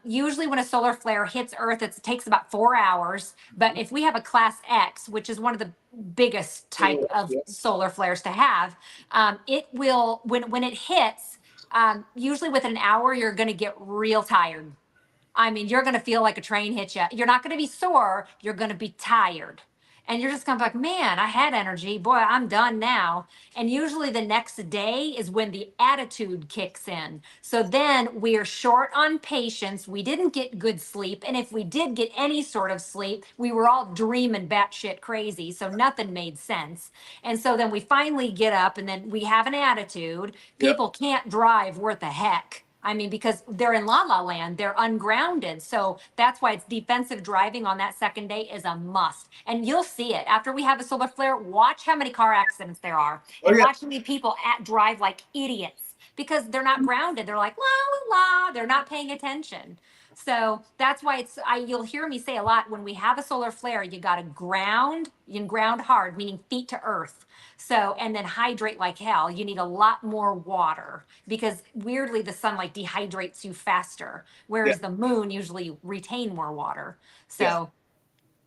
Usually when a solar flare hits Earth, it takes about 4 hours. But if we have a class X, which is one of the biggest type of solar flares to have, it will, when it hits, usually within an hour, you're going to get real tired. I mean, you're going to feel like a train hit you. You're not going to be sore. You're going to be tired. And you're just going to be like, man, I had energy. Boy, I'm done now. And usually the next day is when the attitude kicks in. So then we are short on patience. We didn't get good sleep. And if we did get any sort of sleep, we were all dreaming batshit crazy. So nothing made sense. And so then we finally get up and then we have an attitude. People can't drive worth a heck. I mean, because they're in La La Land, they're ungrounded. So that's why it's defensive driving on that second day is a must. And you'll see it. After we have a solar flare, watch how many car accidents there are. And watch how many people drive like idiots because they're not grounded. They're like, la, la, la. They're not paying attention. So that's why you'll hear me say a lot when we have a solar flare, you got to ground, hard, meaning feet to earth. So, and then hydrate like hell. You need a lot more water because weirdly the sunlight dehydrates you faster, whereas the moon usually retain more water. So,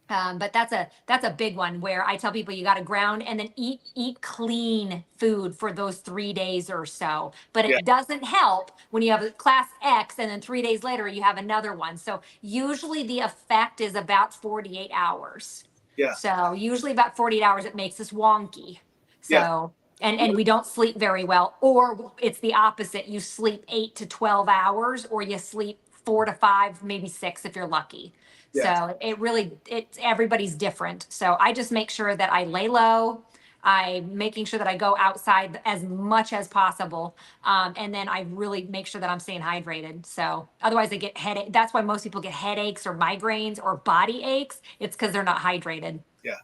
but that's a big one where I tell people you got to ground and then eat clean food for those 3 days or so. But it doesn't help when you have a class X and then 3 days later you have another one. So usually the effect is about 48 hours. Yeah. So usually about 48 hours it makes us wonky. So and we don't sleep very well, or it's the opposite. You sleep 8 to 12 hours, or you sleep 4 to 5, maybe 6 if you're lucky. So it's everybody's different. So I just make sure that I lay low. I'm making sure that I go outside as much as possible. And then I really make sure that I'm staying hydrated. So otherwise I get headache. That's why most people get headaches or migraines or body aches. It's because they're not hydrated. Yeah.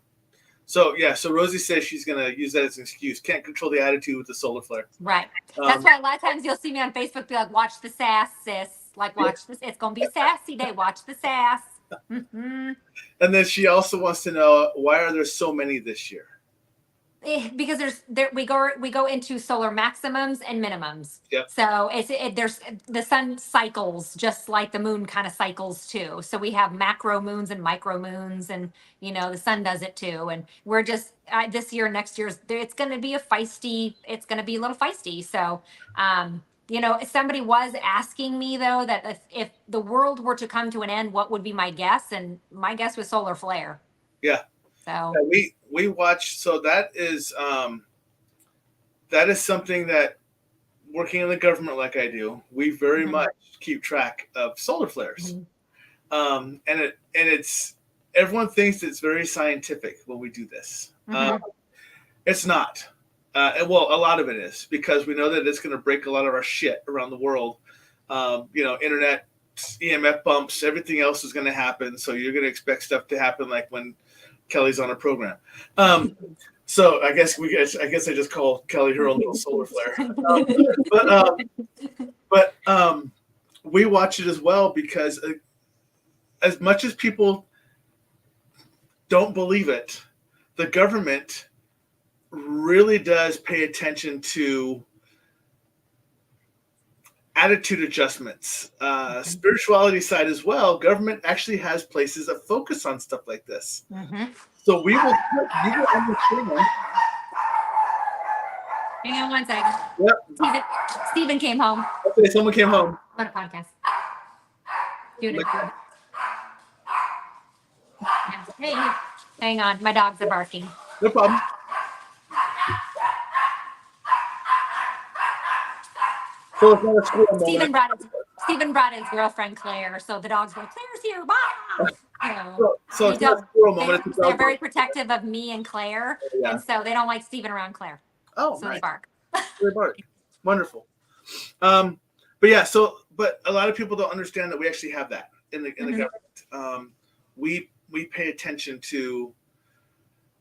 So Rosie says she's gonna use that as an excuse. Can't control the attitude with the solar flare. Right. That's why a lot of times you'll see me on Facebook be like, "Watch the sass, sis." Like, watch this. It's gonna be a sassy day. Watch the sass. Mm-hmm. And then she also wants to know, why are there so many this year? Because we go into solar maximums and minimums. Yep. So there's the sun cycles just like the moon kind of cycles too. So we have macro moons and micro moons, and the sun does it too. And we're just this year, next year, it's going to be a little feisty. So You know, somebody was asking me though that if the world were to come to an end, what would be my guess? And my guess was solar flare. Yeah. So we watch. So that is something that, working in the government like I do, we very much keep track of solar flares. And it's everyone thinks it's very scientific when we do this. It's not. Well, a lot of it is, because we know that it's going to break a lot of our shit around the world. Internet, EMF bumps, everything else is going to happen. So you're going to expect stuff to happen like when Kelly's on a program. So I guess I just call Kelly her own little solar flare. But we watch it as well, because as much as people don't believe it, the government really does pay attention to attitude adjustments, spirituality side as well. Government actually has places that focus on stuff like this. So you will understand. Hang on one second. Yep. Stephen came home. Okay, someone came home. On a podcast. Dude, hey, hang on. My dogs are barking. No problem. So it's not a school moment. Stephen brought his girlfriend Claire, so the dogs go, Claire's here, bye. So it's not a squirrel moment. They're very protective of me and Claire, and so they don't like Stephen around Claire. Oh, so nice. They bark. They bark. Wonderful. But a lot of people don't understand that we actually have that in the government. We pay attention to,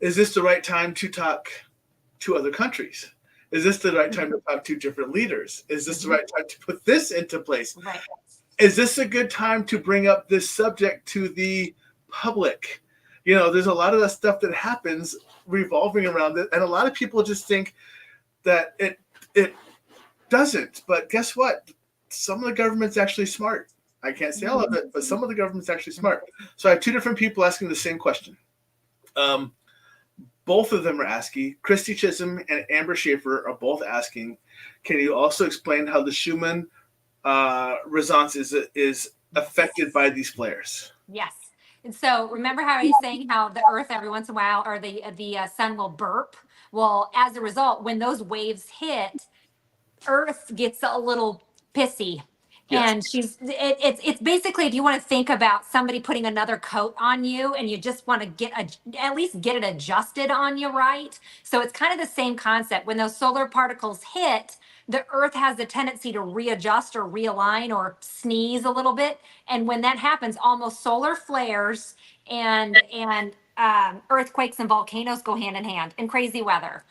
is this the right time to talk to other countries? Is this the right time to talk to different leaders? Is this the right time to put this into place? Right. Is this a good time to bring up this subject to the public? There's a lot of that stuff that happens revolving around it, and a lot of people just think that it doesn't. But guess what? Some of the government's actually smart. I can't say all of it, but some of the government's actually smart. So I have two different people asking the same question. Both of them are asking, Christy Chisholm and Amber Schaefer are both asking, can you also explain how the Schumann resonance is affected by these flares? Yes. And so remember how he's saying how the earth every once in a while, or the sun will burp? Well, as a result, when those waves hit, earth gets a little pissy. Yes. And it's basically, if you want to think about somebody putting another coat on you and you just want to at least get it adjusted on you, right? So it's kind of the same concept. When those solar particles hit, the earth has the tendency to readjust or realign or sneeze a little bit. And when that happens, almost solar flares and earthquakes and volcanoes go hand in hand in crazy weather.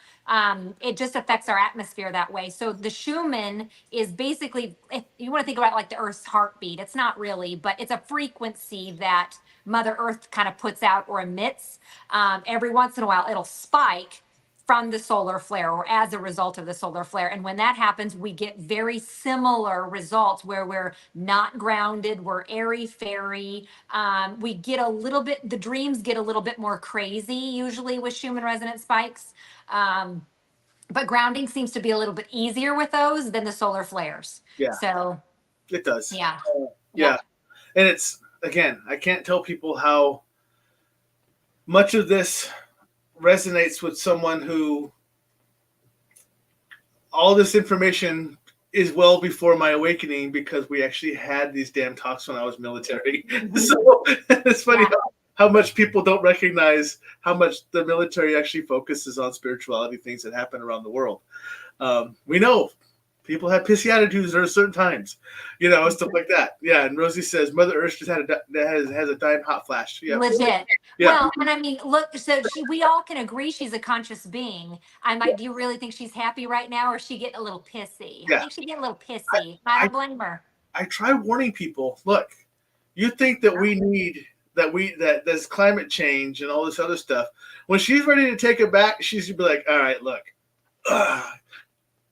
It just affects our atmosphere that way. So the Schumann is basically, if you want to think about it like the Earth's heartbeat, it's not really, but it's a frequency that Mother Earth kind of puts out or emits. Every once in a while, it'll spike from the solar flare or as a result of the solar flare. And when that happens, we get very similar results where we're not grounded, we're airy-fairy. We get a little bit, the dreams get a little bit more crazy usually with Schumann resonance spikes. But grounding seems to be a little bit easier with those than the solar flares. Yeah. So it does. Yeah. Yeah. And it's, again, I can't tell people how much of this resonates with someone who all this information is well before my awakening, because we actually had these damn talks when I was military. So it's funny how much people don't recognize how much the military actually focuses on spirituality, things that happen around the world. We know people have pissy attitudes at certain times, stuff like that. Yeah, and Rosie says Mother Earth just has a dying hot flash. Yeah, legit. Yeah. Well, and I mean, look, so we all can agree she's a conscious being. Do you really think she's happy right now, or is she getting a little pissy? Yeah. I think she's getting a little pissy. I don't blame her. I try warning people. Look, you think that we need that there's climate change and all this other stuff. When she's ready to take it back, she's gonna be like, all right, look.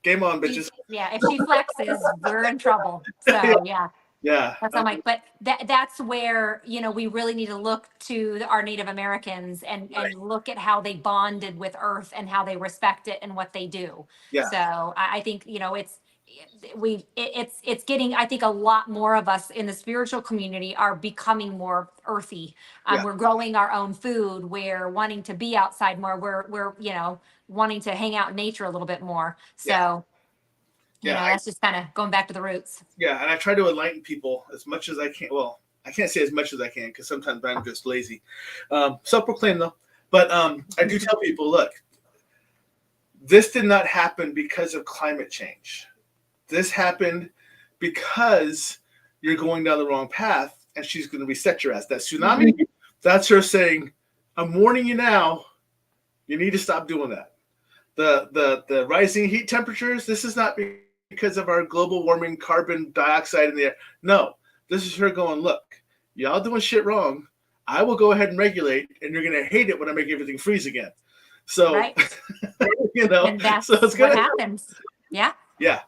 Game on, bitches. Yeah, if she flexes, we're in trouble. So yeah. That's I'm like, but that's where we really need to look to our Native Americans and look at how they bonded with Earth and how they respect it and what they do. Yeah. So I think it's getting, I think a lot more of us in the spiritual community are becoming more earthy. Yeah. We're growing our own food. We're wanting to be outside more. We're wanting to hang out in nature a little bit more. So, that's just kind of going back to the roots. Yeah, and I try to enlighten people as much as I can. Well, I can't say as much as I can because sometimes I'm just lazy. Self-proclaimed though. But I do tell people, look, this did not happen because of climate change. This happened because you're going down the wrong path, and she's going to reset your ass. That tsunami, that's her saying, I'm warning you now, you need to stop doing that. The rising heat temperatures, this is not because of our global warming carbon dioxide in the air. No, this is her going, look, y'all doing shit wrong. I will go ahead and regulate, and you're going to hate it when I make everything freeze again. So, Right. And that's so it's what happens. Yeah. Yeah.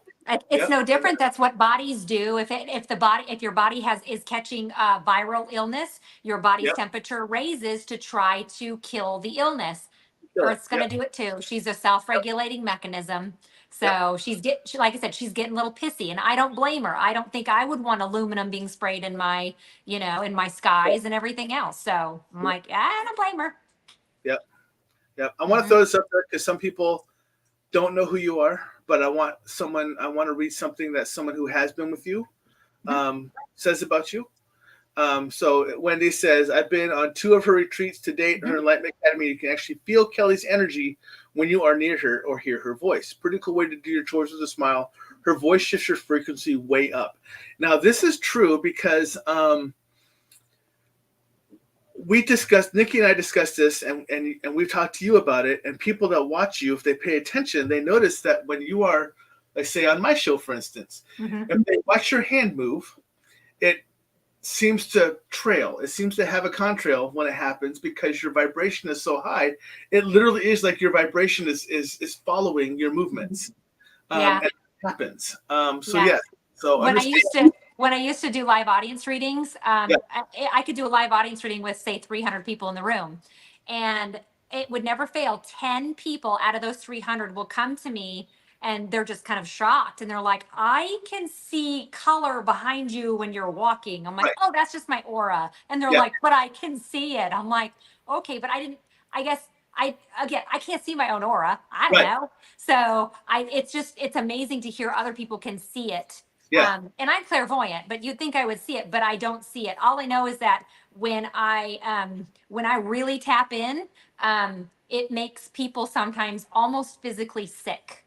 It's no different. That's what bodies do. If your body is catching viral illness, your body's temperature raises to try to kill the illness. Earth's going to do it too. She's a self-regulating mechanism. So like I said, she's getting a little pissy, and I don't blame her. I don't think I would want aluminum being sprayed in my, in my skies and everything else. So I'm like, I don't blame her. Yep. I want to throw this up there because some people don't know who you are, but I want to read something that someone who has been with you says about you. So Wendy says, I've been on 2 of her retreats to date in her Enlightenment Academy. You can actually feel Kelli's energy when you are near her or hear her voice. Pretty cool way to do your chores with a smile. Her voice shifts your frequency way up. Now, this is true because Nikki and I discussed this, and we've talked to you about it, and people that watch you, if they pay attention, they notice that when you are, let's say on my show, for instance, if they watch your hand move, it seems to trail. It seems to have a contrail when it happens because your vibration is so high. It literally is like your vibration is following your movements. And it happens. So when I used to do live audience readings, I could do a live audience reading with, say, 300 people in the room, and it would never fail. 10 people out of those 300 will come to me, and they're just kind of shocked, and they're like, I can see color behind you when you're walking. I'm like, oh, that's just my aura. And they're like, but I can see it. I'm like, okay, but I can't see my own aura. I don't know. So it's amazing to hear other people can see it. Yeah. And I'm clairvoyant, but you'd think I would see it, but I don't see it. All I know is that when I really tap in, it makes people sometimes almost physically sick.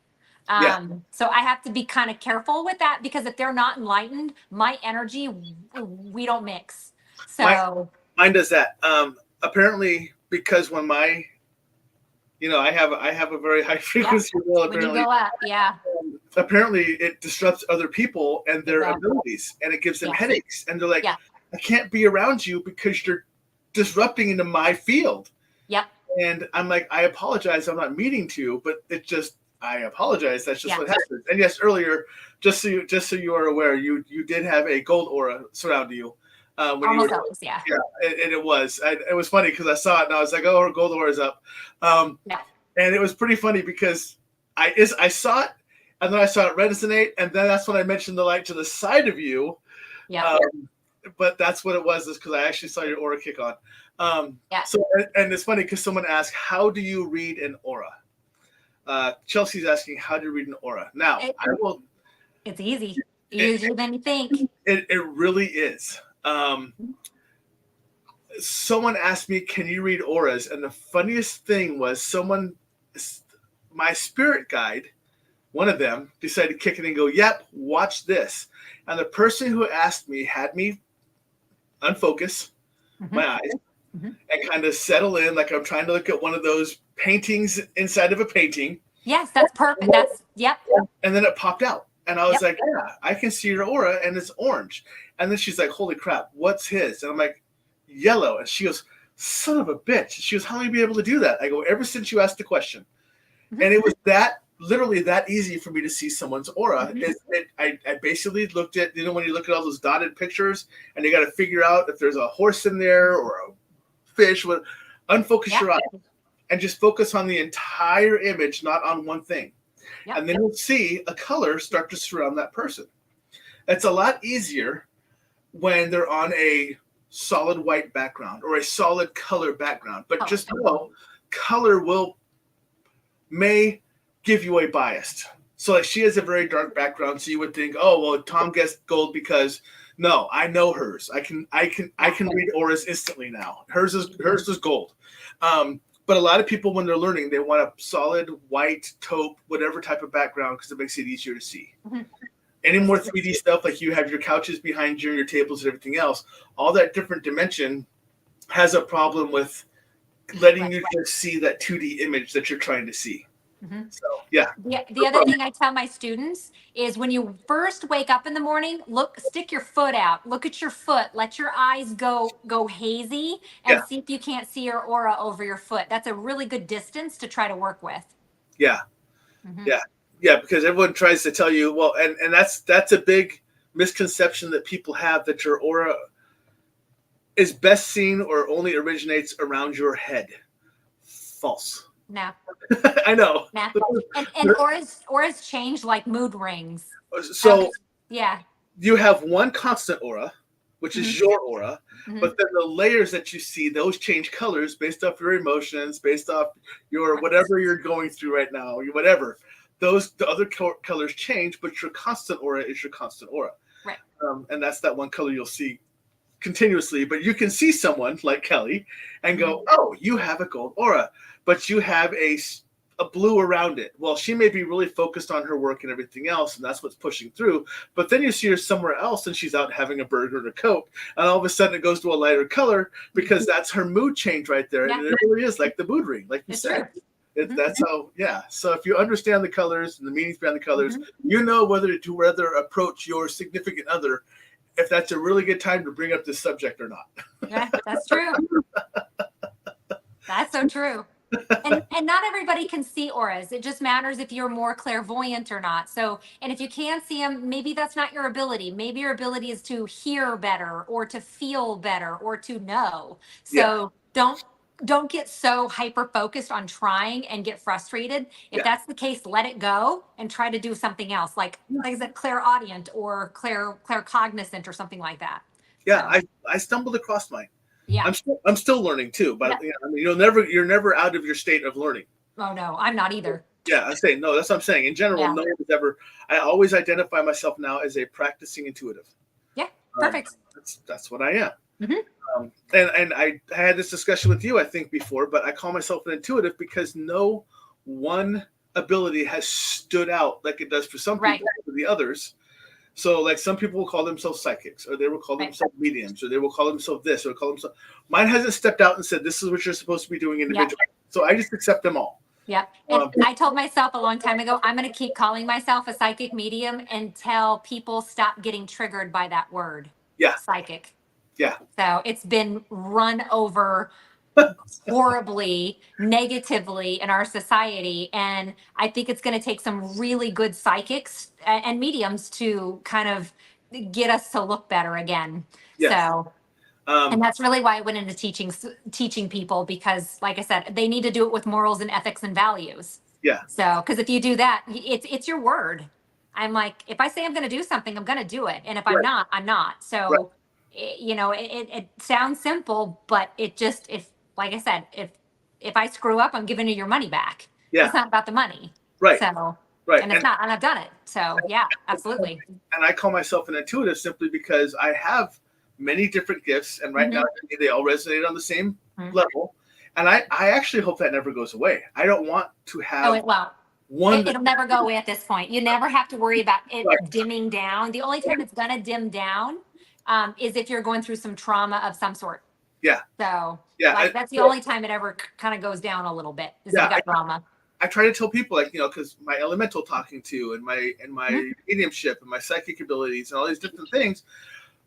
So I have to be kind of careful with that, because if they're not enlightened, my energy, we don't mix. So mine does that. Apparently, because when I have a very high frequency. When you go up, apparently it disrupts other people and their abilities, and it gives them headaches, and they're like, I can't be around you because you're disrupting into my field. Yep. And I'm like, I apologize, I'm not meaning to, but I apologize. That's just what happens. And yes, earlier, just so you are aware, you did have a gold aura surrounding you. When almost you were, always, and it was funny because I saw it and I was like, oh, her gold aura is up. And it was pretty funny because I saw it, and then I saw it resonate, and then that's when I mentioned the light to the side of you. Yeah. But that's what it was, is because I actually saw your aura kick on. So, and it's funny because someone asked, how do you read an aura? Chelsea's asking, how do you read an aura? Now, it's easy. Easier than you think. It really is. Someone asked me, can you read auras? And the funniest thing was my spirit guide, one of them, decided to kick it and go, yep, watch this. And the person who asked me had me unfocus my eyes and kind of settle in like I'm trying to look at one of those paintings inside of a painting. Yes, that's perfect. And then it popped out. And I was like, yeah, I can see your aura, and it's orange. And then she's like, holy crap, what's his? And I'm like, yellow. And she goes, son of a bitch. She goes, how will you be able to do that? I go, ever since you asked the question. And it was literally that easy for me to see someone's aura. I basically looked at, when you look at all those dotted pictures and you got to figure out if there's a horse in there or a fish, unfocus your eyes and just focus on the entire image, not on one thing. Yep. And then you'll see a color start to surround that person. It's a lot easier when they're on a solid white background or a solid color background. But just know, color may give you a bias. So like she has a very dark background, so you would think, oh well, Tom guessed gold because no, I know hers. I can read auras instantly now. Hers is gold. But a lot of people, when they're learning, they want a solid white, taupe, whatever type of background because it makes it easier to see. Mm-hmm. Any more 3D stuff, like you have your couches behind you and your tables and everything else, all that different dimension has a problem with letting you just see that 2D image that you're trying to see. Mm-hmm. So, yeah. The other thing I tell my students is when you first wake up in the morning, stick your foot out, look at your foot, let your eyes go hazy and see if you can't see your aura over your foot. That's a really good distance to try to work with. Yeah. Mm-hmm. Yeah, because everyone tries to tell you, well, and that's a big misconception that people have, that your aura is best seen or only originates around your head. False. No. I know. No. And auras change like mood rings. So yeah. You have one constant aura, which is your aura, but then the layers that you see, those change colors based off your emotions, based off your whatever you're going through right now, whatever. The other colors change, but your constant aura is your constant aura. Right. And that's that one color you'll see continuously. But you can see someone like Kelly and go, oh, you have a gold aura, but you have a blue around it. Well, she may be really focused on her work and everything else, and that's what's pushing through. But then you see her somewhere else, and she's out having a burger and a Coke, and all of a sudden it goes to a lighter color because that's her mood change right there. Yeah. And it really is like the mood ring, like you said. That's how, yeah. So if you understand the colors and the meanings behind the colors, you know whether approach your significant other, if that's a really good time to bring up this subject or not. Yeah, that's true. That's so true. And not everybody can see auras. It just matters if you're more clairvoyant or not. So, and if you can see them, maybe that's not your ability. Maybe your ability is to hear better or to feel better or to know. So don't get so hyper focused on trying and get frustrated. If that's the case, let it go and try to do something else. Like I said, clairaudient or claircognizant or something like that. Yeah, so. I stumbled across mine. Yeah, I'm still learning too, but I mean, you're never out of your state of learning. Oh no, I'm not either. Yeah, I'm saying no. That's what I'm saying. In general, no one has ever. I always identify myself now as a practicing intuitive. Yeah, perfect. That's what I am. Mm-hmm. And I had this discussion with you, I think, before, but I call myself an intuitive because no one ability has stood out like it does for some people for the others. So, like, some people will call themselves psychics, or they will call themselves mediums, or they will call themselves this, or call themselves. Mine hasn't stepped out and said, "This is what you're supposed to be doing individually." Yeah. So I just accept them all. Yeah, and I told myself a long time ago, I'm going to keep calling myself a psychic medium until people stop getting triggered by that word. Yeah, psychic. Yeah. So it's been run over horribly, negatively in our society. And I think it's going to take some really good psychics and mediums to kind of get us to look better again. Yes. So, and that's really why I went into teaching people, because like I said, they need to do it with morals and ethics and values. Yeah. So, because if you do that, it's your word. I'm like, if I say I'm going to do something, I'm going to do it. And if I'm not, I'm not. So, it sounds simple, but it just, like I said, if I screw up, I'm giving you your money back. Yeah. It's not about the money. Right. So, and it's not, and I've done it. So yeah, absolutely. And I call myself an intuitive simply because I have many different gifts, and now they all resonate on the same level. And I actually hope that never goes away. I don't want to have it'll never go away at this point. You never have to worry about it dimming down. The only time it's going to dim down is if you're going through some trauma of some sort. Yeah. So that's the only time it ever kind of goes down a little bit is if you got trauma. I try to tell people, because my elemental talking to and my mediumship and my psychic abilities and all these different things,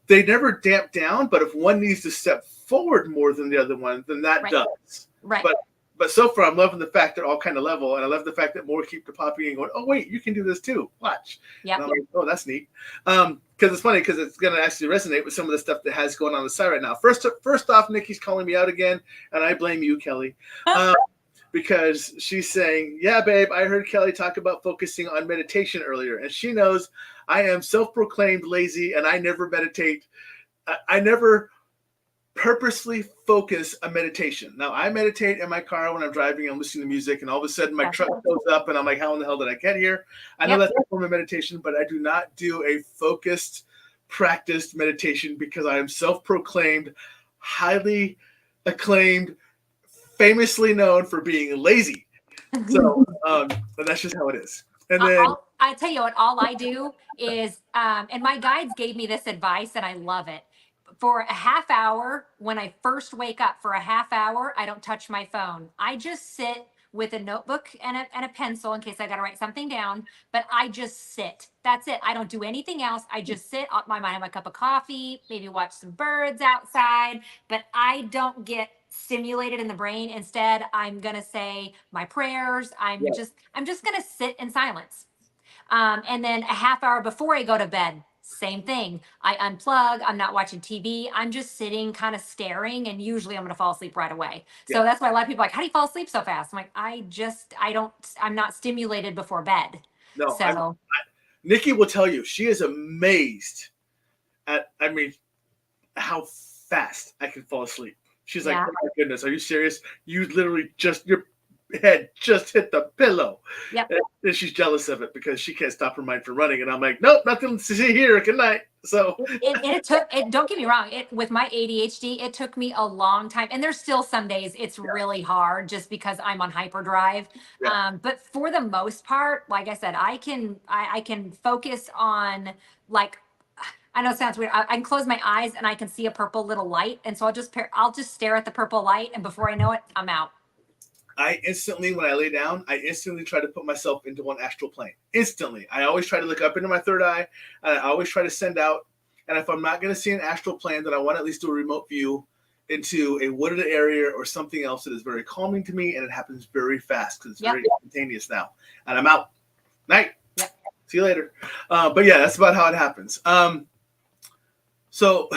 they never damp down. But if one needs to step forward more than the other one, then that does. Right. But so far, I'm loving the fact they're all kind of level, and I love the fact that more keep popping and going, oh, wait, you can do this too. Watch. Yeah. I'm like, oh, that's neat. Because it's funny, because it's going to actually resonate with some of the stuff that has going on the side right now. First off, Nikki's calling me out again, and I blame you, Kelly. because she's saying, yeah, babe, I heard Kelli talk about focusing on meditation earlier. And she knows I am self-proclaimed lazy and I never meditate. I never purposely focus a meditation. Now, I meditate in my car when I'm driving, I'm listening to music, and all of a sudden my truck goes up and I'm like, how in the hell did I get here? I know that's a form of meditation, but I do not do a focused, practiced meditation because I am self-proclaimed, highly acclaimed, famously known for being lazy. So, but that's just how it is. And then I'll tell you what, all I do is, and my guides gave me this advice and I love it. For a half hour, when I first wake up for a half hour, I don't touch my phone. I just sit with a notebook and a pencil in case I got to write something down, but I just sit. That's it. I don't do anything else. I just sit. I might have a cup of coffee, maybe watch some birds outside, but I don't get stimulated in the brain. Instead, I'm going to say my prayers. I'm just going to sit in silence. And then a half hour before I go to bed, same thing. I unplug. I'm not watching TV. I'm just sitting kind of staring, and usually I'm going to fall asleep right away. So that's why a lot of people are like, how do you fall asleep so fast? I'm like, I'm not stimulated before bed. No, so Nikki will tell you, she is amazed at, how fast I can fall asleep. She's like, oh my goodness, are you serious? You literally your head just hit the pillow. Yep. And she's jealous of it because she can't stop her mind from running. And I'm like, nope, nothing to see here. Good night. So don't get me wrong. With my ADHD, it took me a long time. And there's still some days it's really hard just because I'm on hyperdrive. Yeah. But for the most part, like I said, I can focus on, like, I know it sounds weird. I can close my eyes and I can see a purple little light. And so I'll just stare at the purple light. And before I know it, I'm out. I instantly, when I lay down, I instantly try to put myself into one astral plane. Instantly. I always try to look up into my third eye. And I always try to send out. And if I'm not going to see an astral plane, then I want to at least do a remote view into a wooded area or something else that is very calming to me. And it happens very fast because it's very instantaneous now. And I'm out. Night. Yep. See you later. But yeah, that's about how it happens. So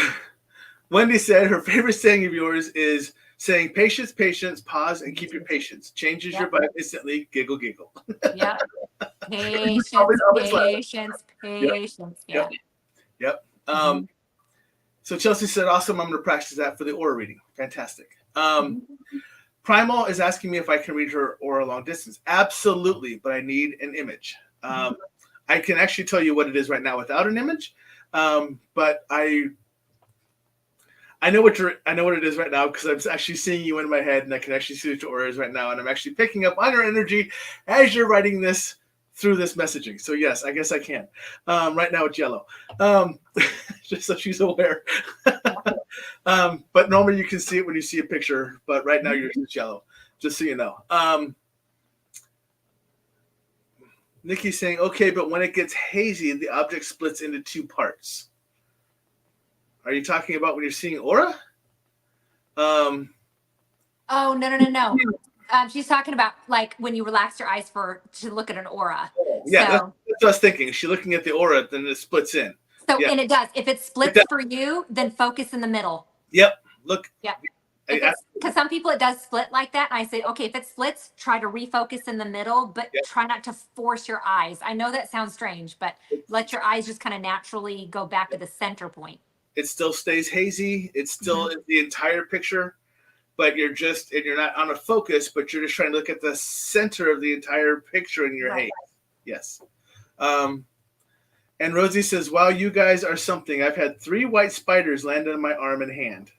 Wendy said her favorite saying of yours is saying patience, patience, pause, and keep your patience. Changes your vibe instantly. Giggle, giggle. Yeah. Patience, patience. Yeah. Yep. So Chelsea said, awesome. I'm going to practice that for the aura reading. Fantastic. Primal is asking me if I can read her aura long distance. Absolutely, but I need an image. I can actually tell you what it is right now without an image, but I know what it is right now because I'm actually seeing you in my head, and I can actually see what your aura is right now, and I'm actually picking up on your energy as you're writing this through this messaging. So yes, I guess I can. Right now it's yellow, just so she's aware. But normally you can see it when you see a picture, but right now yours is yellow, just so you know. Nikki's saying, okay, but when it gets hazy, the object splits into two parts. Are you talking about when you're seeing aura? Oh, no. She's talking about like when you relax your eyes to look at an aura. Yeah, that's what I was thinking. Is she looking at the aura, then it splits in. So, and it does. If it splits for you, then focus in the middle. Yep. Look. Yep. Because some people it does split like that. And I say, okay, if it splits, try to refocus in the middle, but try not to force your eyes. I know that sounds strange, but let your eyes just kind of naturally go back to the center point. It still stays hazy. It's still the entire picture, but you're not on a focus, but you're just trying to look at the center of the entire picture in your haze. Yes. And Rosie says, wow, you guys are something. I've had 3 white spiders land on my arm and hand.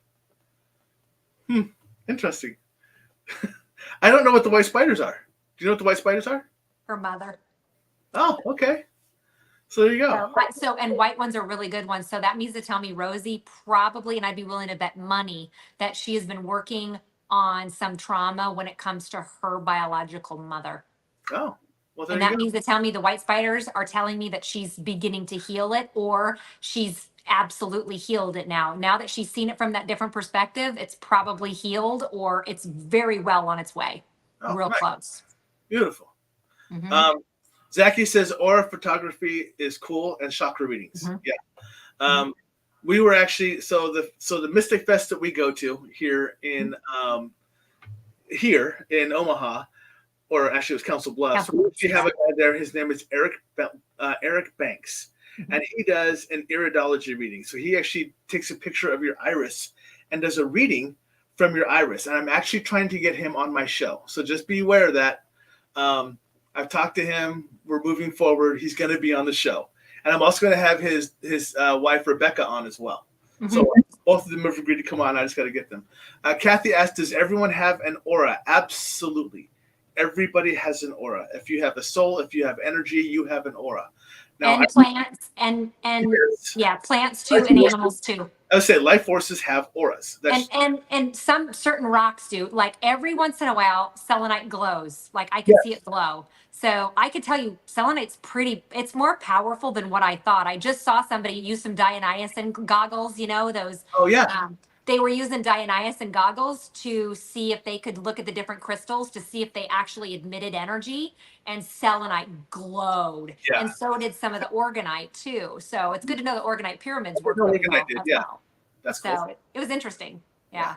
Interesting. I don't know what the white spiders are. Do you know what the white spiders are? Her mother. Oh, okay. So there you go. And white ones are really good ones. So that means to tell me Rosie probably, and I'd be willing to bet money that she has been working on some trauma when it comes to her biological mother. Oh, well, and that means to tell me the white spiders are telling me that she's beginning to heal it, or she's absolutely healed it now. Now that she's seen it from that different perspective, it's probably healed, or it's very well on its way. Real close. Beautiful. Zachy says aura photography is cool and chakra readings. Yeah. We were actually, so the Mystic Fest that we go to here in here in Omaha, or actually it was Council Bluffs. Council Bluffs, We have a guy there. His name is Eric Banks, Mhm. and he does an iridology reading. So he actually takes a picture of your iris and does a reading from your iris. And I'm actually trying to get him on my show. So just be aware of that. I've talked to him. We're moving forward. He's going to be on the show. And I'm also going to have his wife, Rebecca, on as well. Mhm. So both of them have agreed to come on. I just got to get them. Kathy asked, does everyone have an aura? Absolutely. Everybody has an aura. If you have a soul, if you have energy, you have an aura. Now, And plants and yeah, plants too, and animals too. I would say life forces have auras. And some certain rocks do. Like every once in a while, selenite glows. Like I can see it glow. So I could tell you, selenite's it's more powerful than what I thought. I just saw somebody use some Dionysian goggles, you know, those. Oh, yeah. They were using Dionysian goggles to see if they could look at the different crystals to see if they actually emitted energy, and selenite glowed. Yeah. And so did some of the organite too. So it's good to know the organite pyramids work No, really organite well did, as yeah. well. That's So cool. it was interesting. Yeah.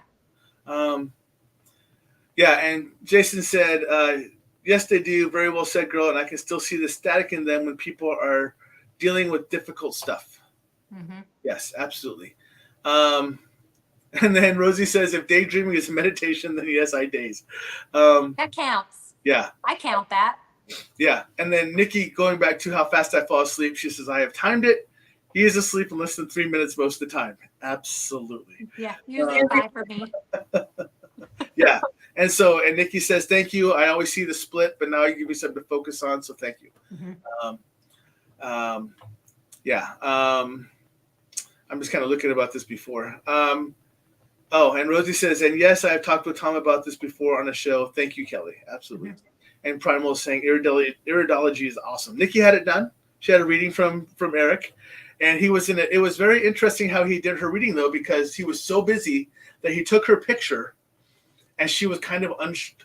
Yeah, and Jason said, yes, they do. Very well said, girl. And I can still see the static in them when people are dealing with difficult stuff. Mm-hmm. Yes, absolutely. And then Rosie says, if daydreaming is meditation, then yes, I daze. That counts. Yeah. I count that. Yeah. And then Nikki, going back to how fast I fall asleep, she says, I have timed it. He is asleep in less than 3 minutes most of the time. Absolutely. Yeah. Usually 5 for me. Yeah. And Nikki says, thank you. I always see the split, but now you give me something to focus on. So thank you. Mm-hmm. Yeah. I'm just kind of looking about this before. And Rosie says, and yes, I've talked with Tom about this before on the show. Thank you, Kelly. Absolutely. Mm-hmm. And Primal is saying iridology is awesome. Nikki had it done. She had a reading from Eric, and he was in it. It was very interesting how he did her reading, though, because he was so busy that he took her picture, and she was kind of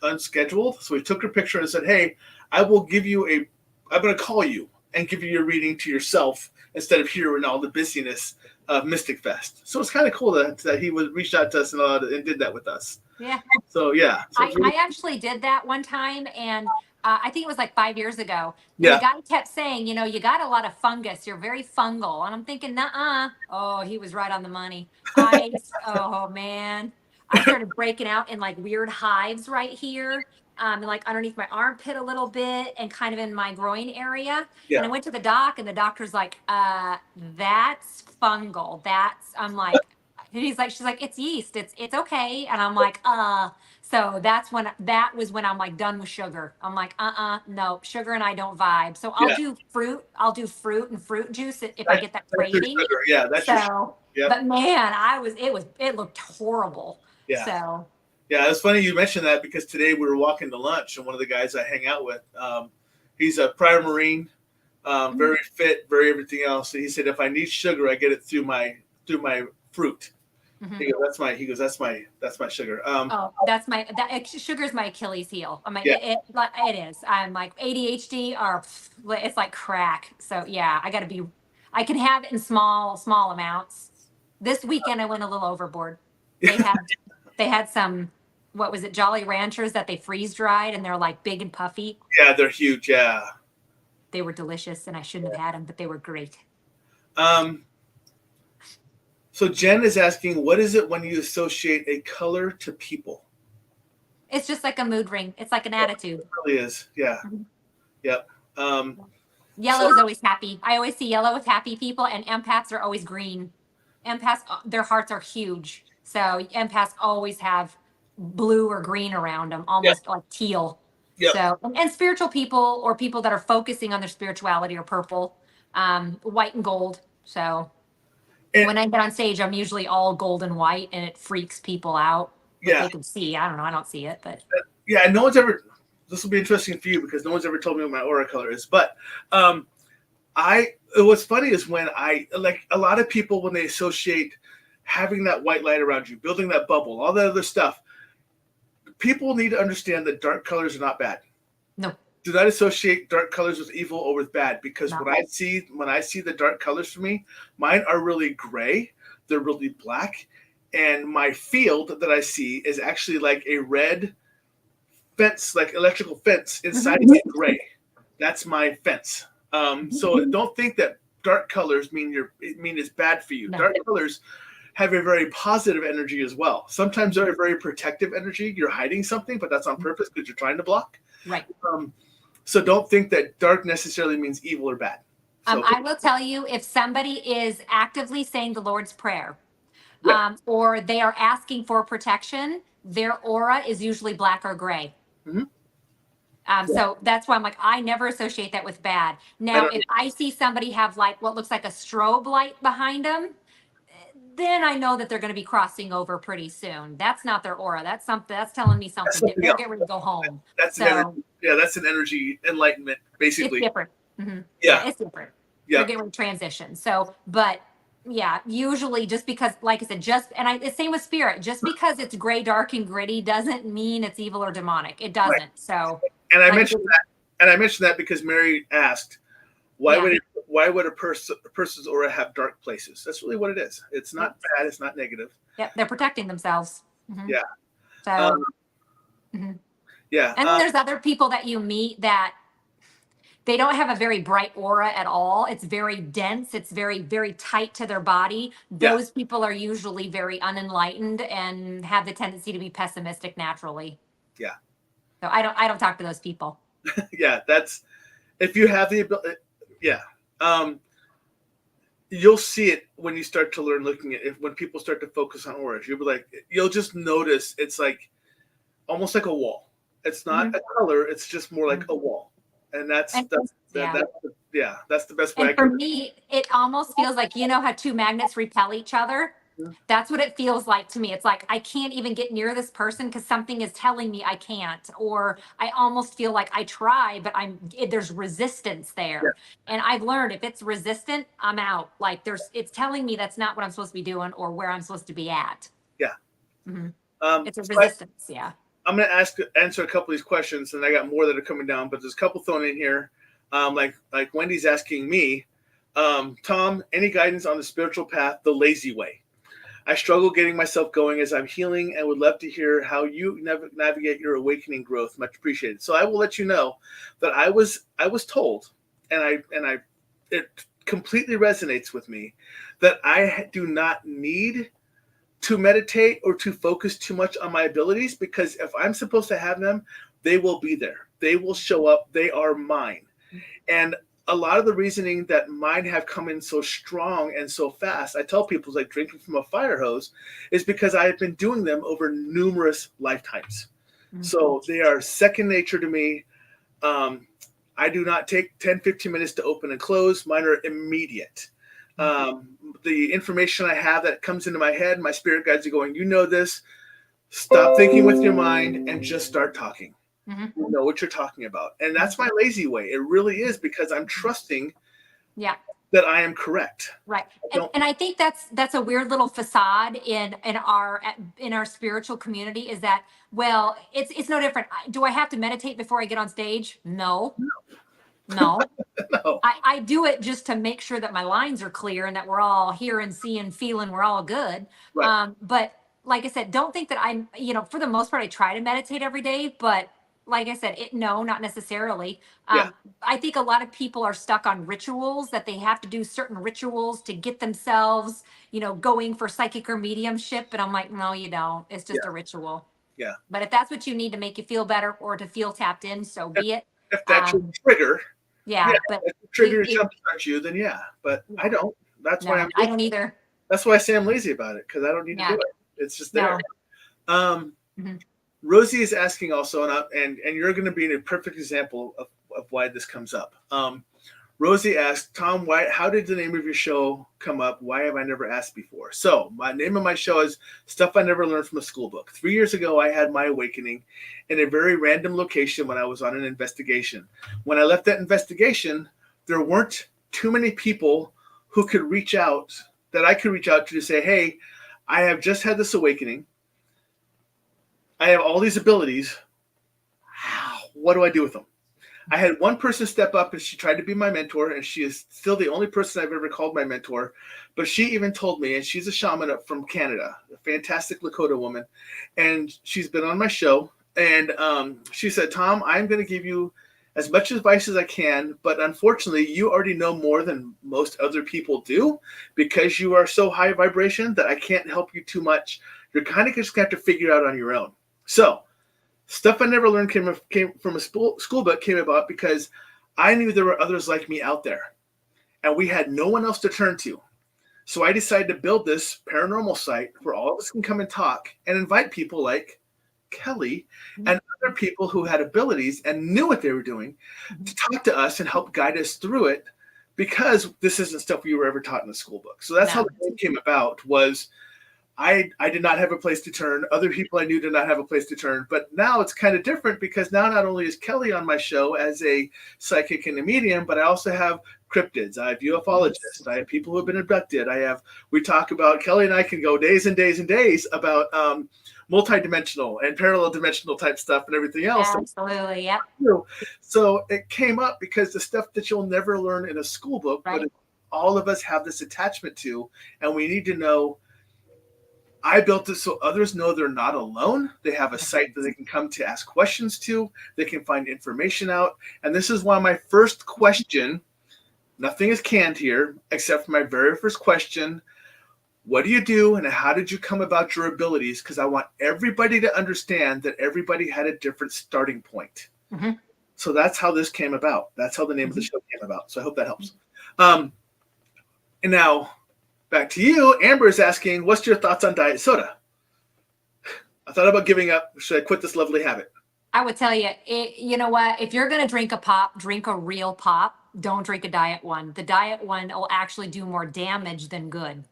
unscheduled. So he took her picture and said, hey, I'm going to call you and give you your reading to yourself instead of here in all the busyness of Mystic Fest. So it's kind of cool that he reached out to us and did that with us. Yeah. So, yeah. So I actually did that one time, and I think it was like 5 years ago. Yeah. The guy kept saying, you got a lot of fungus. You're very fungal. And I'm thinking, nuh-uh. Oh, he was right on the money. Oh, man. I started breaking out in like weird hives right here. And like underneath my armpit a little bit and kind of in my groin area. Yeah. And I went to the doc, and the doctor's like, that's fungal. I'm like, and she's like, it's yeast. It's okay. And I'm like, so that was when I'm like done with sugar. I'm like, no, sugar and I don't vibe. So I'll do fruit. I'll do fruit and fruit juice if I get that craving. Yeah, that's so. Yep. But man, it looked horrible. Yeah. So. Yeah, it's funny you mentioned that because today we were walking to lunch, and one of the guys I hang out with, he's a prior Marine, very fit, very everything else. And he said, if I need sugar, I get it through my fruit. Mm-hmm. He goes, that's my sugar. Sugar's my Achilles heel. I'm like, it is. I'm like ADHD it's like crack. So yeah, I can have it in small amounts. This weekend I went a little overboard. They had some, what was it, Jolly Ranchers that they freeze dried, and they're like big and puffy. Yeah, they're huge. Yeah. They were delicious, and I shouldn't have had them, but they were great. So Jen is asking, what is it when you associate a color to people? It's just like a mood ring. It's like an attitude. It really is. Yeah. Mm-hmm. Yep. Yellow is always happy. I always see yellow with happy people, and empaths are always green. Empaths, their hearts are huge. So empaths always have blue or green around them, almost like teal. Yep. So, and spiritual people or people that are focusing on their spirituality are purple, white and gold. So when I get on stage, I'm usually all gold and white, and it freaks people out. Yeah. They can see. I don't know. I don't see it, but. Yeah, no one's ever, this will be interesting for you because no one's ever told me what my aura color is. But what's funny is when like a lot of people, when they associate having that white light around you, building that bubble, all that other stuff, people need to understand that dark colors are not bad. No. Do not associate dark colors with evil or with bad, because when I see the dark colors for me, mine are really gray, they're really black, and my field that I see is actually like a red fence, like electrical fence inside of it gray. That's my fence. So don't think that dark colors mean it's bad for you. No. Dark colors have a very positive energy as well. Sometimes they're a very protective energy. You're hiding something, but that's on purpose because you're trying to block. Right. So don't think that dark necessarily means evil or bad. So, I will tell you, if somebody is actively saying the Lord's Prayer, or they are asking for protection, their aura is usually black or gray. So that's why I'm like, I never associate that with bad. Now, if I see somebody have like what looks like a strobe light behind them, then I know that they're going to be crossing over pretty soon. That's not their aura. That's something. That's telling me something. They're getting ready to go home. That's an energy, that's an energy enlightenment, basically. It's different. Yeah, it's different. Yeah, they're getting ready to transition. So, but yeah, usually just because, like I said, it's same with spirit. Just because it's gray, dark, and gritty doesn't mean it's evil or demonic. It doesn't. Right. So, and I mentioned that because Mary asked, why would a person's aura have dark places? That's really what it is. It's not bad. It's not negative. Yeah, they're protecting themselves. Yeah. So. Yeah. And then there's other people that you meet that they don't have a very bright aura at all. It's very dense. It's very, very tight to their body. Those people are usually very unenlightened and have the tendency to be pessimistic naturally. Yeah. So I don't talk to those people. Yeah, that's if you have the ability. Yeah. You'll see it when you start to learn looking at it. When people start to focus on auras, you'll be like, you'll just notice it's like almost like a wall. It's not a color. It's just more like a wall. And that's the best way. And for me, it almost feels like, you know how two magnets repel each other? That's what it feels like to me. It's like I can't even get near this person because something is telling me I can't, or I almost feel like I try, but there's resistance there. Yeah. And I've learned if it's resistant, I'm out. Like it's telling me that's not what I'm supposed to be doing or where I'm supposed to be at. Yeah. It's a resistance. Yeah. I'm going to answer a couple of these questions, and I got more that are coming down, but there's a couple thrown in here. Like Wendy's asking me, Tom, any guidance on the spiritual path, the lazy way? I struggle getting myself going as I'm healing and would love to hear how you navigate your awakening growth. Much appreciated. So I will let you know that I was told, and it completely resonates with me, that I do not need to meditate or to focus too much on my abilities, because if I'm supposed to have them, they will be there. They will show up. They are mine. And a lot of the reasoning that mine have come in so strong and so fast, I tell people it's like drinking from a fire hose, is because I have been doing them over numerous lifetimes. So they are second nature to me. I do not take 10, 15 minutes to open and close. Mine are immediate. The information I have that comes into my head, my spirit guides are going, you know this, stop thinking with your mind and just start talking. You know what you're talking about. And that's my lazy way. It really is, because I'm trusting that I am correct. Right. And I think that's a weird little facade in our spiritual community, is that, well, it's no different. Do I have to meditate before I get on stage? No. No. I do it just to make sure that my lines are clear and that we're all hearing, seeing, feeling, we're all good. Right. But like I said, don't think that I'm, for the most part, I try to meditate every day, but like I said, no, not necessarily. I think a lot of people are stuck on rituals, that they have to do certain rituals to get themselves, going for psychic or mediumship. And I'm like, no, you don't. It's just a ritual. Yeah. But if that's what you need to make you feel better or to feel tapped in, so be it. If that's your trigger. But if the trigger jumpstarts you, then but I don't. That's why I don't either. That's why I say I'm lazy about it, because I don't need to do it. It's just there. Rosie is asking also, and you're going to be a perfect example of why this comes up. Rosie asked, Tom, how did the name of your show come up? Why have I never asked before? So my name of my show is Stuff I Never Learned from a Schoolbook. 3 years ago, I had my awakening in a very random location when I was on an investigation. When I left that investigation, there weren't too many people who could reach out, that I could reach out to say, hey, I have just had this awakening. I have all these abilities. What do I do with them? I had one person step up, and she tried to be my mentor, and she is still the only person I've ever called my mentor. But she even told me, and she's a shaman from Canada, a fantastic Lakota woman, and she's been on my show, And she said, Tom, I'm going to give you as much advice as I can, but unfortunately, you already know more than most other people do because you are so high vibration that I can't help you too much. You're kind of just going to have to figure it out on your own. So, Stuff I Never Learned came from a school book came about because I knew there were others like me out there, and we had no one else to turn to. So I decided to build this paranormal site where all of us can come and talk and invite people like Kelli and other people who had abilities and knew what they were doing to talk to us and help guide us through it, because this isn't stuff we were ever taught in the school book. So that's how the name came about. Was I did not have a place to turn. Other people I knew did not have a place to turn. But now it's kind of different because now not only is Kelli on my show as a psychic and a medium, but I also have cryptids. I have ufologists. I have people who have been abducted. We talk about, Kelli and I can go days and days and days about multidimensional and parallel dimensional type stuff and everything else. Absolutely, yeah. So it came up because the stuff that you'll never learn in a school book, but all of us have this attachment to, and we need to know. I built this so others know they're not alone. They have a site that they can come to ask questions to. They can find information out. And this is why my first question, nothing is canned here, except for my very first question. What do you do and how did you come about your abilities? Because I want everybody to understand that everybody had a different starting point. Mm-hmm. So that's how this came about. That's how the name of the show came about. So I hope that helps. And now back to you. Amber is asking, what's your thoughts on diet soda? I thought about giving up. Should I quit this lovely habit? I would tell you, you know what? If you're going to drink a pop, drink a real pop. Don't drink a diet one. The diet one will actually do more damage than good.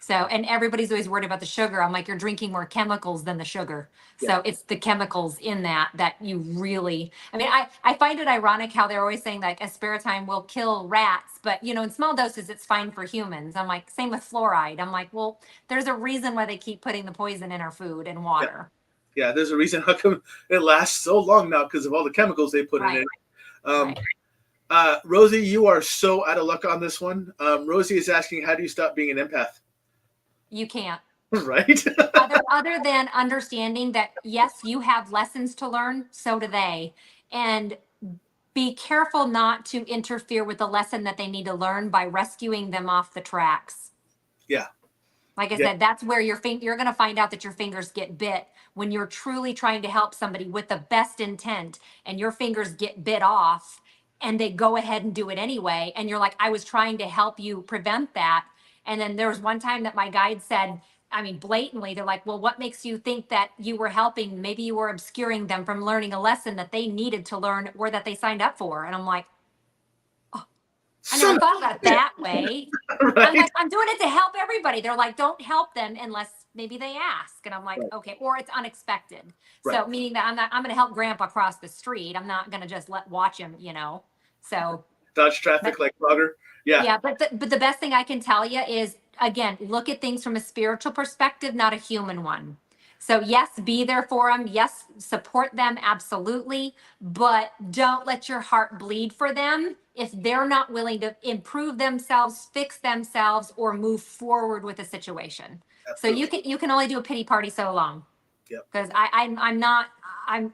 So, and everybody's always worried about the sugar. I'm like, you're drinking more chemicals than the sugar. Yeah. So it's the chemicals in that you really, I mean, I find it ironic how they're always saying like aspartame will kill rats, but you know, in small doses, it's fine for humans. I'm like, same with fluoride. I'm like, well, there's a reason why they keep putting the poison in our food and water. Yeah, there's a reason how come it lasts so long now because of all the chemicals they put in it. Rosie, you are so out of luck on this one. Rosie is asking, how do you stop being an empath? You can't. Right. other than understanding that, yes, you have lessons to learn, so do they. And be careful not to interfere with the lesson that they need to learn by rescuing them off the tracks. Yeah. Like I said, that's where you're going to find out that your fingers get bit when you're truly trying to help somebody with the best intent and your fingers get bit off and they go ahead and do it anyway. And you're like, I was trying to help you prevent that. And then there was one time that my guide said, I mean, blatantly, they're like, well, what makes you think that you were helping? Maybe you were obscuring them from learning a lesson that they needed to learn or that they signed up for. And I'm like, oh, I never thought about it that way. Right. I'm like, I'm doing it to help everybody. They're like, don't help them unless maybe they ask. And I'm like, okay, or it's unexpected. Right. So meaning that I'm going to help grandpa cross the street. I'm not going to just watch him, you know? So dodge traffic like Roger. Yeah. Yeah. But the best thing I can tell you is, again, look at things from a spiritual perspective, not a human one. So yes, be there for them. Yes, support them. Absolutely. But don't let your heart bleed for them if they're not willing to improve themselves, fix themselves, or move forward with a situation. Absolutely. So you can only do a pity party so long. Yep. Because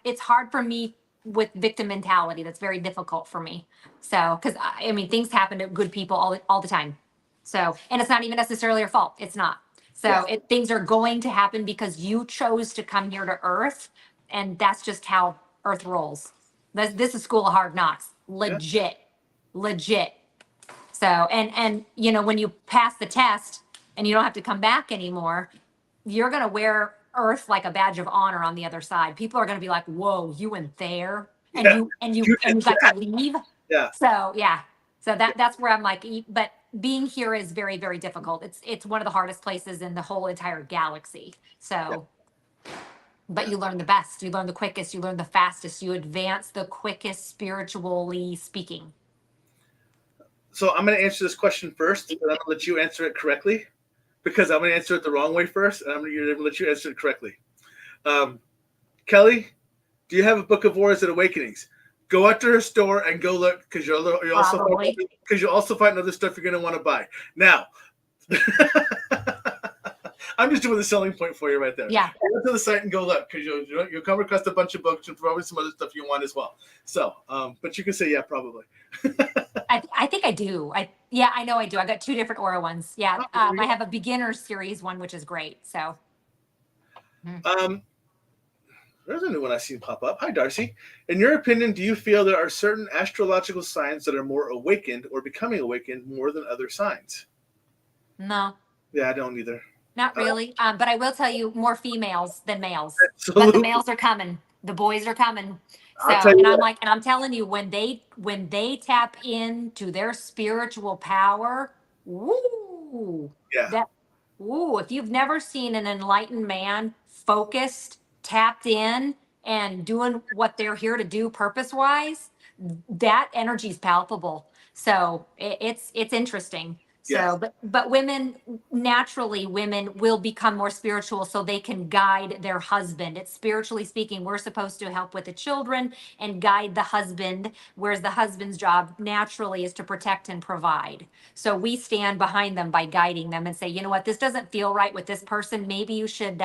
it's hard for me with victim mentality. That's very difficult for me. So, because I mean, things happen to good people all the time. So, and it's not even necessarily your fault. It's not. So things are going to happen because you chose to come here to Earth, and that's just how Earth rolls. This is School of Hard Knocks. Legit. So, and you know, when you pass the test and you don't have to come back anymore, you're going to wear Earth like a badge of honor on the other side. People are going to be like, whoa, you went there and you got to leave. Yeah. So, yeah. So that's where I'm like, but being here is very, very difficult. It's one of the hardest places in the whole entire galaxy. So, but you learn the best, you learn the quickest, you learn the fastest, you advance the quickest spiritually speaking. So I'm going to answer this question first, and I'm going to let you answer it correctly because I'm going to answer it the wrong way first, and I'm going to let you answer it correctly. Kelli, do you have a Book of Wars and Awakenings? Go out to her store and go look because you'll also find other stuff you're going to want to buy. Now, I'm just doing the selling point for you right there. Yeah. Go to the site and go look, because you'll come across a bunch of books and probably some other stuff you want as well. So, but you can say, yeah, probably. I think I do. I know I do. I got 2 different aura ones. Yeah. I have a beginner series one, which is great. So. There's a new one I've seen pop up. Hi, Darcy. In your opinion, do you feel there are certain astrological signs that are more awakened or becoming awakened more than other signs? No. Yeah, I don't either. Not really. But I will tell you more females than males. Absolutely. But the males are coming. The boys are coming. So, I'll tell you and I'm what. like, and I'm telling you, when they tap into their spiritual power, woo, Yeah. if you've never seen an enlightened man focused, tapped in, and doing what they're here to do purpose wise, that energy is palpable. So it's interesting. Yeah. So, but women, naturally, women will become more spiritual so they can guide their husband. It's spiritually speaking, we're supposed to help with the children and guide the husband, whereas the husband's job naturally is to protect and provide. So we stand behind them by guiding them and say, you know what, this doesn't feel right with this person. Maybe you should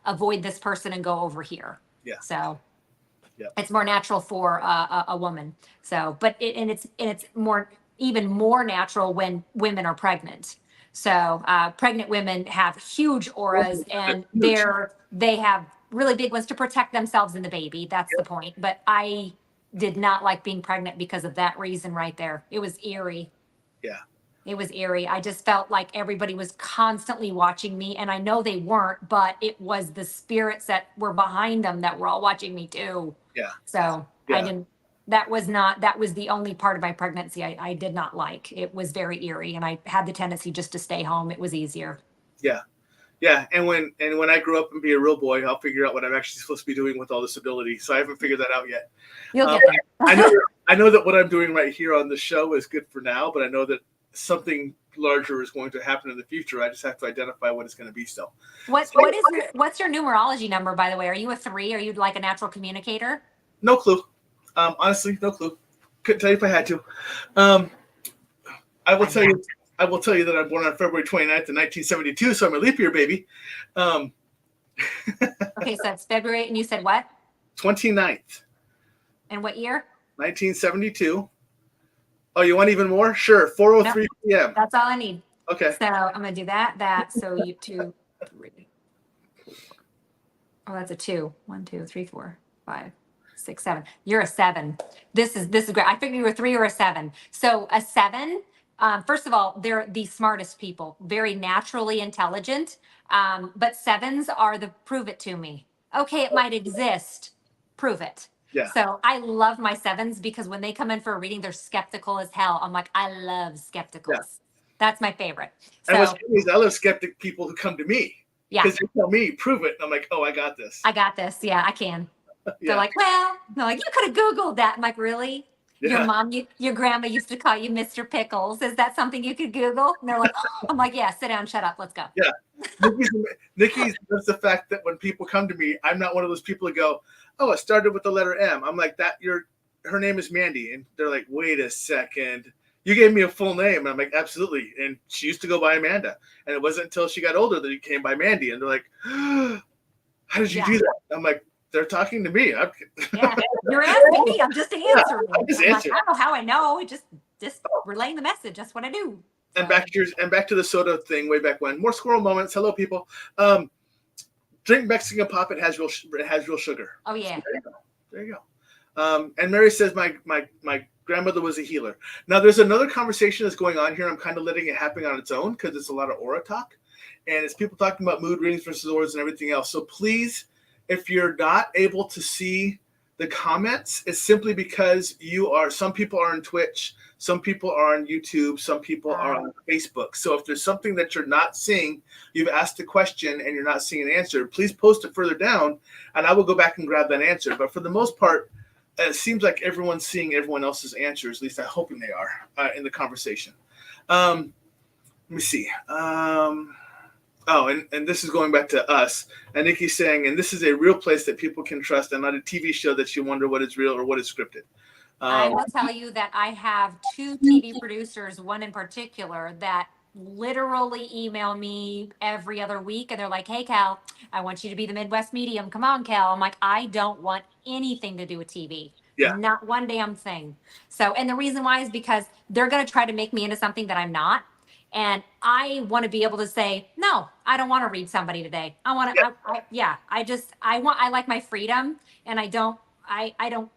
avoid this person and go over here. Yeah. So Yeah. it's more natural for a woman. So, but it's more, even more natural when women are pregnant. So pregnant women have huge auras, and they have really big ones to protect themselves and the baby. That's the point. But I did not like being pregnant because of that reason right there. It was eerie. Yeah. It was eerie. I just felt like everybody was constantly watching me, and I know they weren't, but it was the spirits that were behind them that were all watching me too. Yeah. So Yeah. I didn't, that was the only part of my pregnancy I did not like. It was very eerie, and I had the tendency just to stay home. It was easier. Yeah. Yeah. And when I grow up and be a real boy, I'll figure out what I'm actually supposed to be doing with all this ability. So I haven't figured that out yet. You'll get there. I know that what I'm doing right here on the show is good for now, but I know that something larger is going to happen in the future. I just have to identify what it's going to be still. What's your numerology number, by the way? Are you a 3? Are you like a natural communicator? No clue. Honestly, no clue. Couldn't tell you if I had to. I will tell you that I'm born on February 29th of 1972, so I'm a leap year baby. Okay, so it's February, and you said what? 29th. And what year? 1972. Oh, you want even more? Sure. 4:03 p.m. That's all I need. Okay. So I'm gonna do that. So you 2, 3. Oh, that's a 2. 1, 2, 3, 4, 5, 6, 7. You're a 7. This is great. I figured you were 3 or a 7. So a 7. First of all, they're the smartest people, very naturally intelligent. But 7s are the prove it to me. Okay, it might exist. Prove it. Yeah. So I love my 7s because when they come in for a reading, they're skeptical as hell. I'm like, I love skepticals. Yeah. That's my favorite. And what's funny is I love skeptic people who come to me. Yeah. Because they tell me, prove it. And I'm like, oh, I got this. I got this. Yeah, I can. Yeah. They're like, you could have Googled that. I'm like, really? Yeah. Your grandma used to call you Mr. Pickles. Is that something you could Google? And they're like, oh. I'm like, yeah, sit down, shut up, let's go. Yeah. Nikki's that's the fact that when people come to me, I'm not one of those people that go, oh, it started with the letter M. I'm like, her name is Mandy. And they're like, wait a second. You gave me a full name. And I'm like, absolutely. And she used to go by Amanda. And it wasn't until she got older that he came by Mandy. And they're like, how did you do that? I'm like, they're talking to me. Yeah, you're asking me. I'm just answering. Yeah, I'm just answering. Like, I don't know how I know. Just relaying the message. That's what I do. And back to the soda thing way back when. More squirrel moments. Hello, people. Drink Mexican pop. It has real sugar. Oh yeah. So there you go. And Mary says my grandmother was a healer. Now there's another conversation that's going on here. I'm kind of letting it happen on its own because it's a lot of aura talk, and it's people talking about mood readings versus auras and everything else. So please, if you're not able to see the comments, it's simply because some people are on Twitch, some people are on YouTube, some people are on Facebook. So if there's something that you're not seeing, you've asked a question and you're not seeing an answer, please post it further down and I will go back and grab that answer. But for the most part, it seems like everyone's seeing everyone else's answers, at least I'm hoping they are in the conversation. Let me see. And this is going back to us. And Nikki's saying, and this is a real place that people can trust and not a TV show that you wonder what is real or what is scripted. I will tell you that I have 2 TV producers, one in particular, that literally email me every other week and they're like, hey, Cal, I want you to be the Midwest medium. Come on, Cal. I'm like, I don't want anything to do with TV. Yeah. Not one damn thing. So, and the reason why is because they're going to try to make me into something that I'm not. And I want to be able to say, no, I don't want to read somebody today. I want to, I like my freedom, and I don't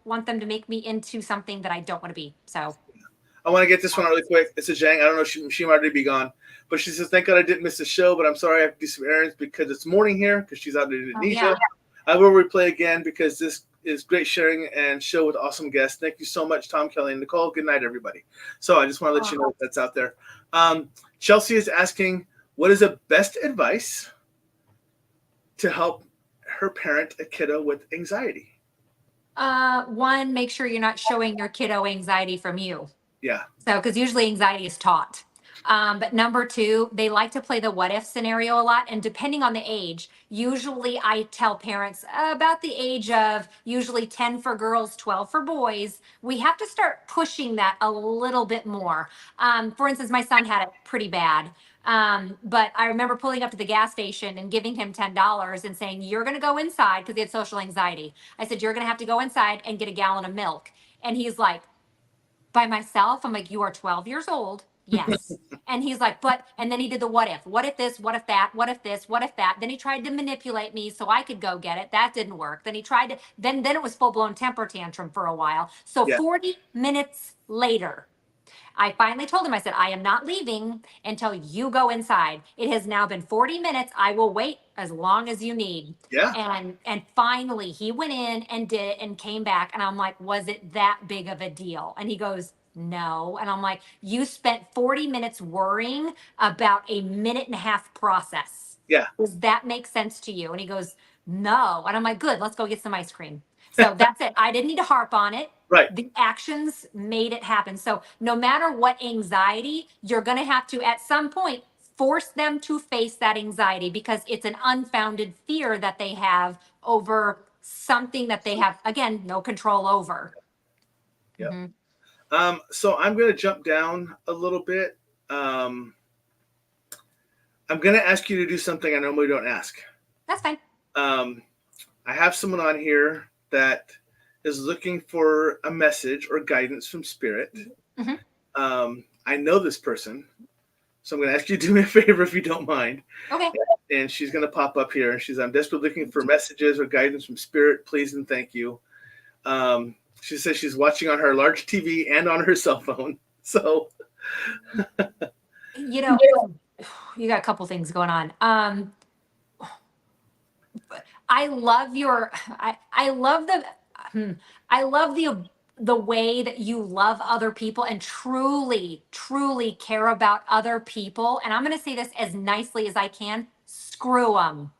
want them to make me into something that I don't want to be. So I want to get this one out really quick. It's a Zhang. I don't know. She might already be gone. But she says, thank God I didn't miss the show, but I'm sorry I have to do some errands because it's morning here because she's out in Indonesia. yeah. I will replay again because this is great sharing and show with awesome guests. Thank you so much, Tom, Kelly, and Nicole. Good night, everybody. So I just want to let you know that's out there. Chelsea is asking, what is the best advice to help her parent a kiddo with anxiety? One, make sure you're not showing your kiddo anxiety from you. Yeah. So, because usually anxiety is taught. But number two, they like to play the what if scenario a lot. And depending on the age, usually I tell parents about the age of usually 10 for girls, 12 for boys. We have to start pushing that a little bit more. For instance, my son had it pretty bad. But I remember pulling up to the gas station and giving him $10 and saying, you're going to go inside because he had social anxiety. I said, you're going to have to go inside and get a gallon of milk. And he's like, by myself? I'm like, you are 12 years old. Yes. And he's like, and then he did the what if this, what if that, what if this, what if that. Then he tried to manipulate me so I could go get it. That didn't work. Then he tried to, then it was full blown temper tantrum for a while. So Yeah. 40 minutes later, I finally told him, I said, I am not leaving until you go inside. It has now been 40 minutes. I will wait as long as you need. Yeah. And finally he went in and did it and came back. And I'm like, was it that big of a deal? And he goes, no. And I'm like, you spent 40 minutes worrying about a minute and a half process. Yeah. Does that make sense to you? And he goes, no. And I'm like, good, let's go get some ice cream. So that's it. I didn't need to harp on it. Right. The actions made it happen. So no matter what anxiety, you're going to have to, at some point, force them to face that anxiety because it's an unfounded fear that they have over something that they have, again, no control over. Yeah. Mhm. So I'm going to jump down a little bit. I'm going to ask you to do something I normally don't ask. That's fine. I have someone on here that is looking for a message or guidance from spirit. Mhm. I know this person, so I'm going to ask you to do me a favor if you don't mind. Okay. And she's going to pop up here. And I'm desperately looking for messages or guidance from spirit. Please and thank you. She says she's watching on her large TV and on her cell phone. So, You know, you got a couple things going on. I love the way that you love other people and truly, truly care about other people. And I'm going to say this as nicely as I can. Screw them.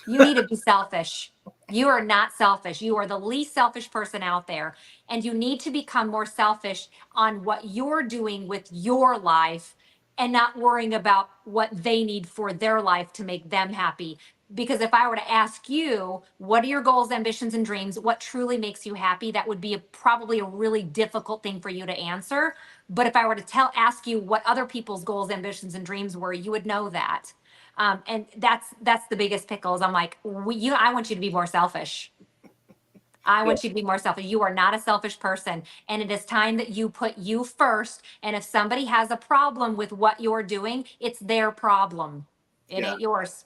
You need to be selfish. You are not selfish. You are the least selfish person out there. And you need to become more selfish on what you're doing with your life and not worrying about what they need for their life to make them happy. Because if I were to ask you, what are your goals, ambitions, and dreams? What truly makes you happy? That would be probably a really difficult thing for you to answer. But if I were to ask you what other people's goals, ambitions, and dreams were, you would know that. And that's the biggest pickle is I'm like, I want you to be more selfish. I want you to be more selfish. You are not a selfish person. And it is time that you put you first. And if somebody has a problem with what you're doing, it's their problem. It ain't yours.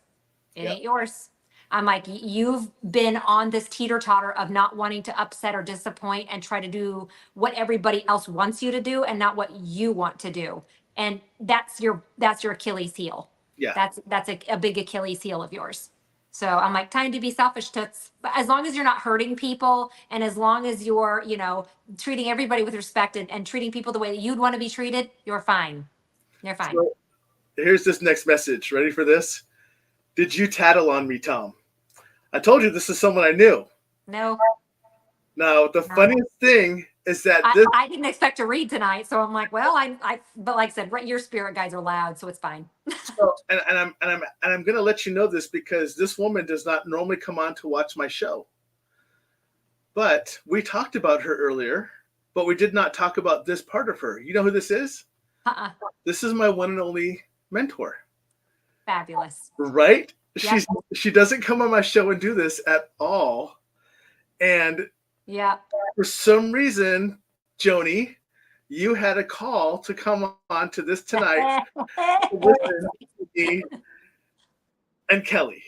It ain't yours. I'm like, you've been on this teeter-totter of not wanting to upset or disappoint and try to do what everybody else wants you to do and not what you want to do. And that's your Achilles heel. yeah. That's a big Achilles heel of yours. So I'm like, time to be selfish, toots. But as long as you're not hurting people and as long as you're, treating everybody with respect and treating people the way that you'd want to be treated, you're fine. You're fine. So, here's this next message. Ready for this? Did you tattle on me, Tom? I told you this is someone I knew. No. Now, the funniest thing is that I didn't expect to read tonight, so I'm like, well, but like I said, your spirit guides are loud, so it's fine. So, and I'm going to let you know this because this woman does not normally come on to watch my show. But we talked about her earlier, but we did not talk about this part of her. You know who this is? Uh-uh. This is my one and only mentor. Fabulous. Right? Yep. She doesn't come on my show and do this at all. And Yeah. for some reason, Joni, you had a call to come on to this tonight to listen to me and Kelly.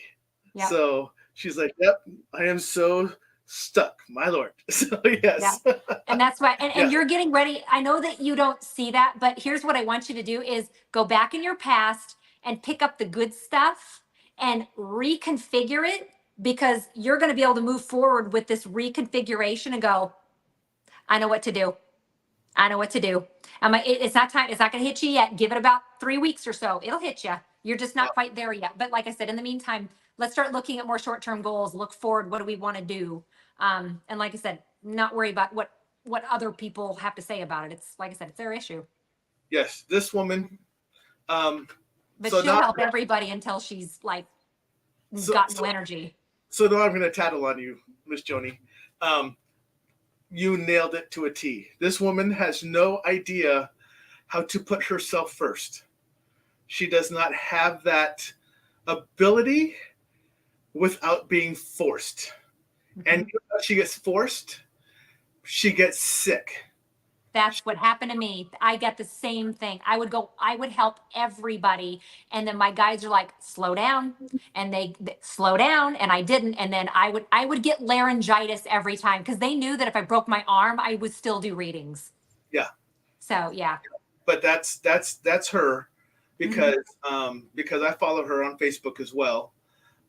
Yep. So she's like, yep, I am so stuck, my Lord. So yes. Yeah. And that's why, and Yeah. you're getting ready. I know that you don't see that, but here's what I want you to do is go back in your past and pick up the good stuff and reconfigure it, because you're going to be able to move forward with this reconfiguration and go, I know what to do. I know what to do. It's not time. It's not going to hit you yet. Give it about 3 weeks or so. It'll hit you. You're just not quite there yet. But like I said, in the meantime, let's start looking at more short-term goals. Look forward. What do we want to do? And like I said, not worry about what other people have to say about it. It's like I said, it's their issue. Yes, this woman. But So she'll now- help everybody until she's like got no energy. So now I'm going to tattle on you, Miss Joni. You nailed it to a T. This woman has no idea how to put herself first. She does not have that ability without being forced. And when she gets forced, she gets sick. That's what happened to me. I get the same thing. I would help everybody. And then my guys are like, slow down. And they slow down. And I didn't. And then I would get laryngitis every time, because they knew that if I broke my arm, I would still do readings. Yeah. So, yeah. But that's her, because because I follow her on Facebook as well.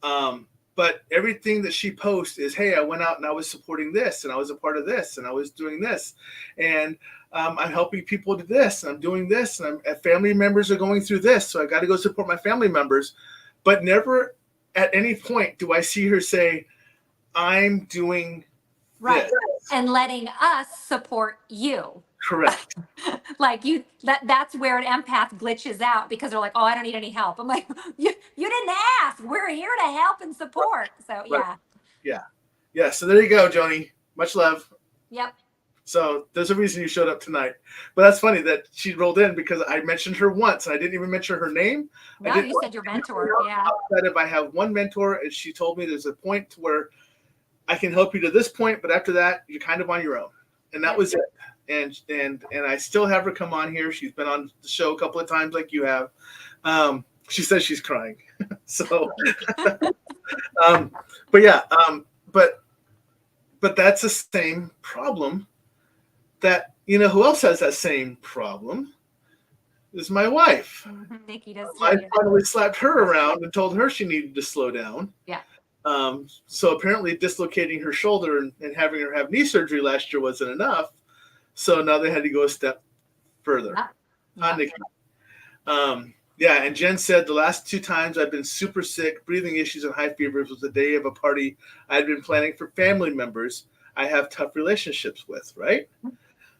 But everything that she posts is, hey, I went out and I was supporting this, and I was a part of this, and I was doing this, and I'm helping people do this, and I'm doing this, and family members are going through this, so I got to go support my family members. But never at any point do I see her say, I'm doing this. And letting us support you. Correct. Like that's where an empath glitches out, because they're like, oh, I don't need any help. I'm like, you didn't ask. We're here to help and support. So Yeah. So there you go, Joni. Much love. Yep. So there's a reason you showed up tonight. But that's funny that she rolled in, because I mentioned her once, and I didn't even mention her name. No, you said your mentor. Yeah. That if I have one mentor, and she told me there's a point where I can help you to this point, but after that, you're kind of on your own. And that was it. And I still have her come on here. She's been on the show a couple of times, like you have. She says she's crying. So, but yeah, but that's the same problem. That, you know, who else has that same problem? Is my wife. Nikki does. I finally slapped her around and told her she needed to slow down. Yeah. So apparently dislocating her shoulder and having her have knee surgery last year wasn't enough. So now they had to go a step further. Nikki. Yeah, and Jen said the last 2 times I've been super sick, breathing issues, and high fevers was the day of a party I had been planning for family members I have tough relationships with, right?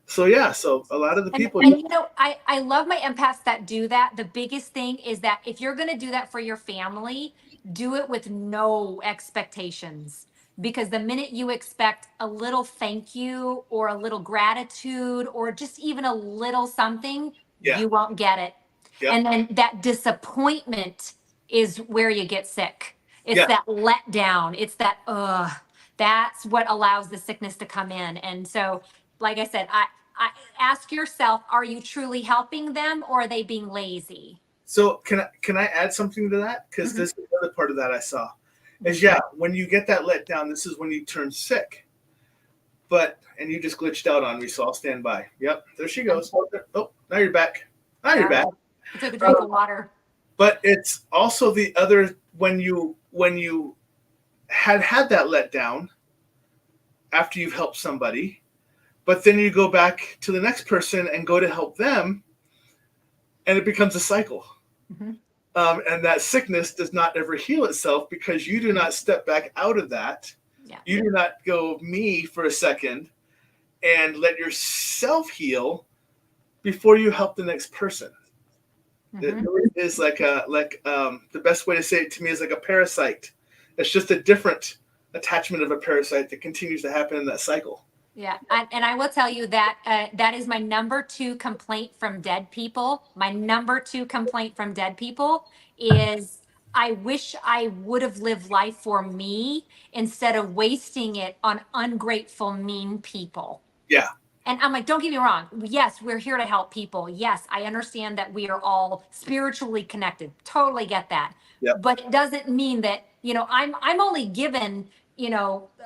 So yeah, so a lot of the people. And you know, I love my empaths that do that. The biggest thing is that if you're going to do that for your family, do it with no expectations. Because the minute you expect a little thank you or a little gratitude or just even a little something, you won't get it. Yep. And then that disappointment is where you get sick. It's that letdown. It's that, that's what allows the sickness to come in. And so, like I said, I ask yourself, are you truly helping them, or are they being lazy? So can I add something to that? Because this is another part of that I saw. Is when you get that letdown, this is when you turn sick. And you just glitched out on me, so I'll stand by. Yep, there she goes. Oh, now you're back. Now you're back. I took a drink of water. But it's also the other, when you had that letdown after you've helped somebody, but then you go back to the next person and go to help them, and it becomes a cycle. And that sickness does not ever heal itself, because you do not step back out of that. Yeah. You do not go me for a second and let yourself heal before you help the next person. It is like the best way to say it to me is like a parasite. It's just a different attachment of a parasite that continues to happen in that cycle. Yeah, and I will tell you that that is my number two complaint from dead people. My number two complaint from dead people is I wish I would have lived life for me instead of wasting it on ungrateful, mean people. Yeah. And I'm like, don't get me wrong. Yes, we're here to help people. Yes, I understand that we are all spiritually connected. Totally get that. Yep. But it doesn't mean that, I'm only given,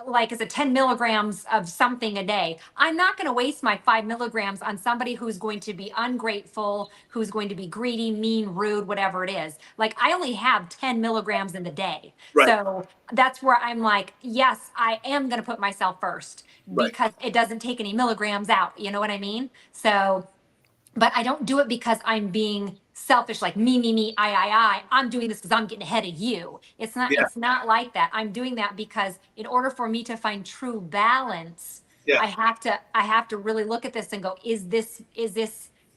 like it's a 10 milligrams of something a day. I'm not going to waste my 5 milligrams on somebody who's going to be ungrateful, who's going to be greedy, mean, rude, whatever it is. Like I only have 10 milligrams in the day. Right. So that's where I'm like, yes, I am going to put myself first Right. because it doesn't take any milligrams out. You know what I mean? So, but I don't do it because I'm being selfish, like me, I. I'm doing this because I'm getting ahead of you. It's not, Yeah. it's not like that. I'm doing that because in order for me to find true balance, Yeah. I have to really look at this and go, is this,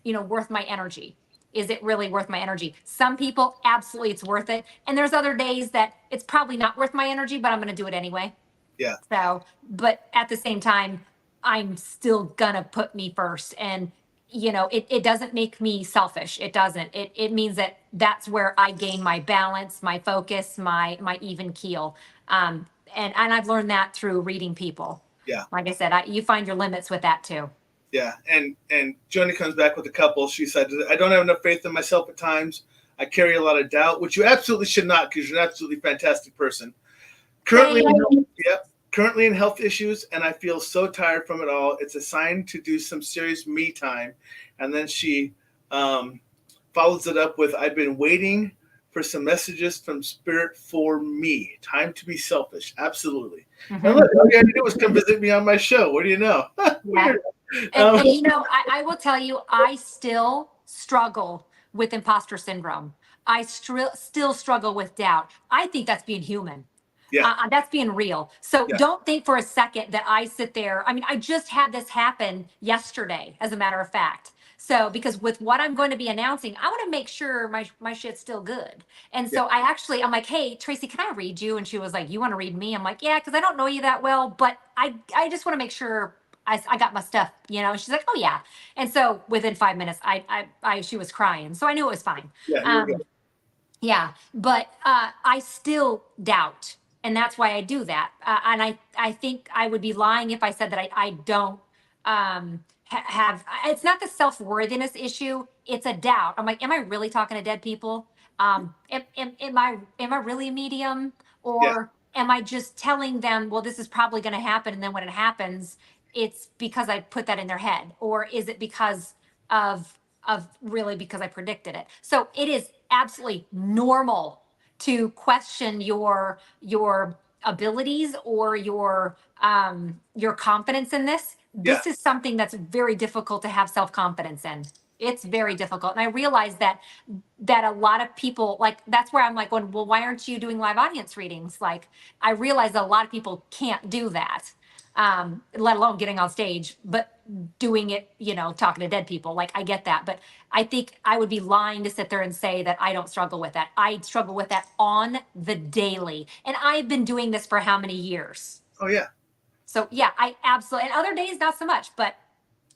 worth my energy? Is it really worth my energy? Some people, absolutely, it's worth it. And there's other days that it's probably not worth my energy, but I'm going to do it anyway. Yeah. So, but at the same time, I'm still gonna put me first. And, it doesn't make me selfish. It doesn't. It means that that's where I gain my balance, my focus, my even keel. And I've learned that through reading people. Yeah. Like I said, you find your limits with that too. Yeah. And Joni comes back with a couple. She said, I don't have enough faith in myself at times. I carry a lot of doubt, which you absolutely should not, because you're an absolutely fantastic person. Currently, currently in health issues, and I feel so tired from it all. It's a sign to do some serious me time. And then she follows it up with, I've been waiting for some messages from Spirit for me. Time to be selfish. Absolutely. Mm-hmm. And look, all you had to do was come visit me on my show. What do you know? Yeah. And I will tell you, I still struggle with imposter syndrome. I still struggle with doubt. I think that's being human. Yeah. That's being real. So Yeah. don't think for a second that I sit there. I mean, I just had this happen yesterday, as a matter of fact. So because with what I'm going to be announcing, I want to make sure my shit's still good. And so I'm like, hey, Tracy, can I read you? And she was like, you want to read me? I'm like, yeah, because I don't know you that well, but I just want to make sure I got my stuff, She's like, oh yeah. And so within 5 minutes, she was crying. So I knew it was fine. Yeah. Yeah, but I still doubt, and that's why I do that. And I think I would be lying if I said that I don't have. It's not the self-worthiness issue; it's a doubt. I'm like, am I really talking to dead people? Am I really a medium, or am I just telling them, well, this is probably going to happen, and then when it happens, it's because I put that in their head, or is it because of really because I predicted it? So it is absolutely normal to question your abilities or your confidence in this. This is something that's very difficult to have self-confidence in. It's very difficult. And I realize that a lot of people, like, that's where I'm like, well, why aren't you doing live audience readings? Like, I realize that a lot of people can't do that, let alone getting on stage, but doing it, talking to dead people. Like, I get that. But I think I would be lying to sit there and say that I don't struggle with that. I struggle with that on the daily. And I've been doing this for how many years? Oh, yeah. So, yeah, I absolutely, and other days, not so much, but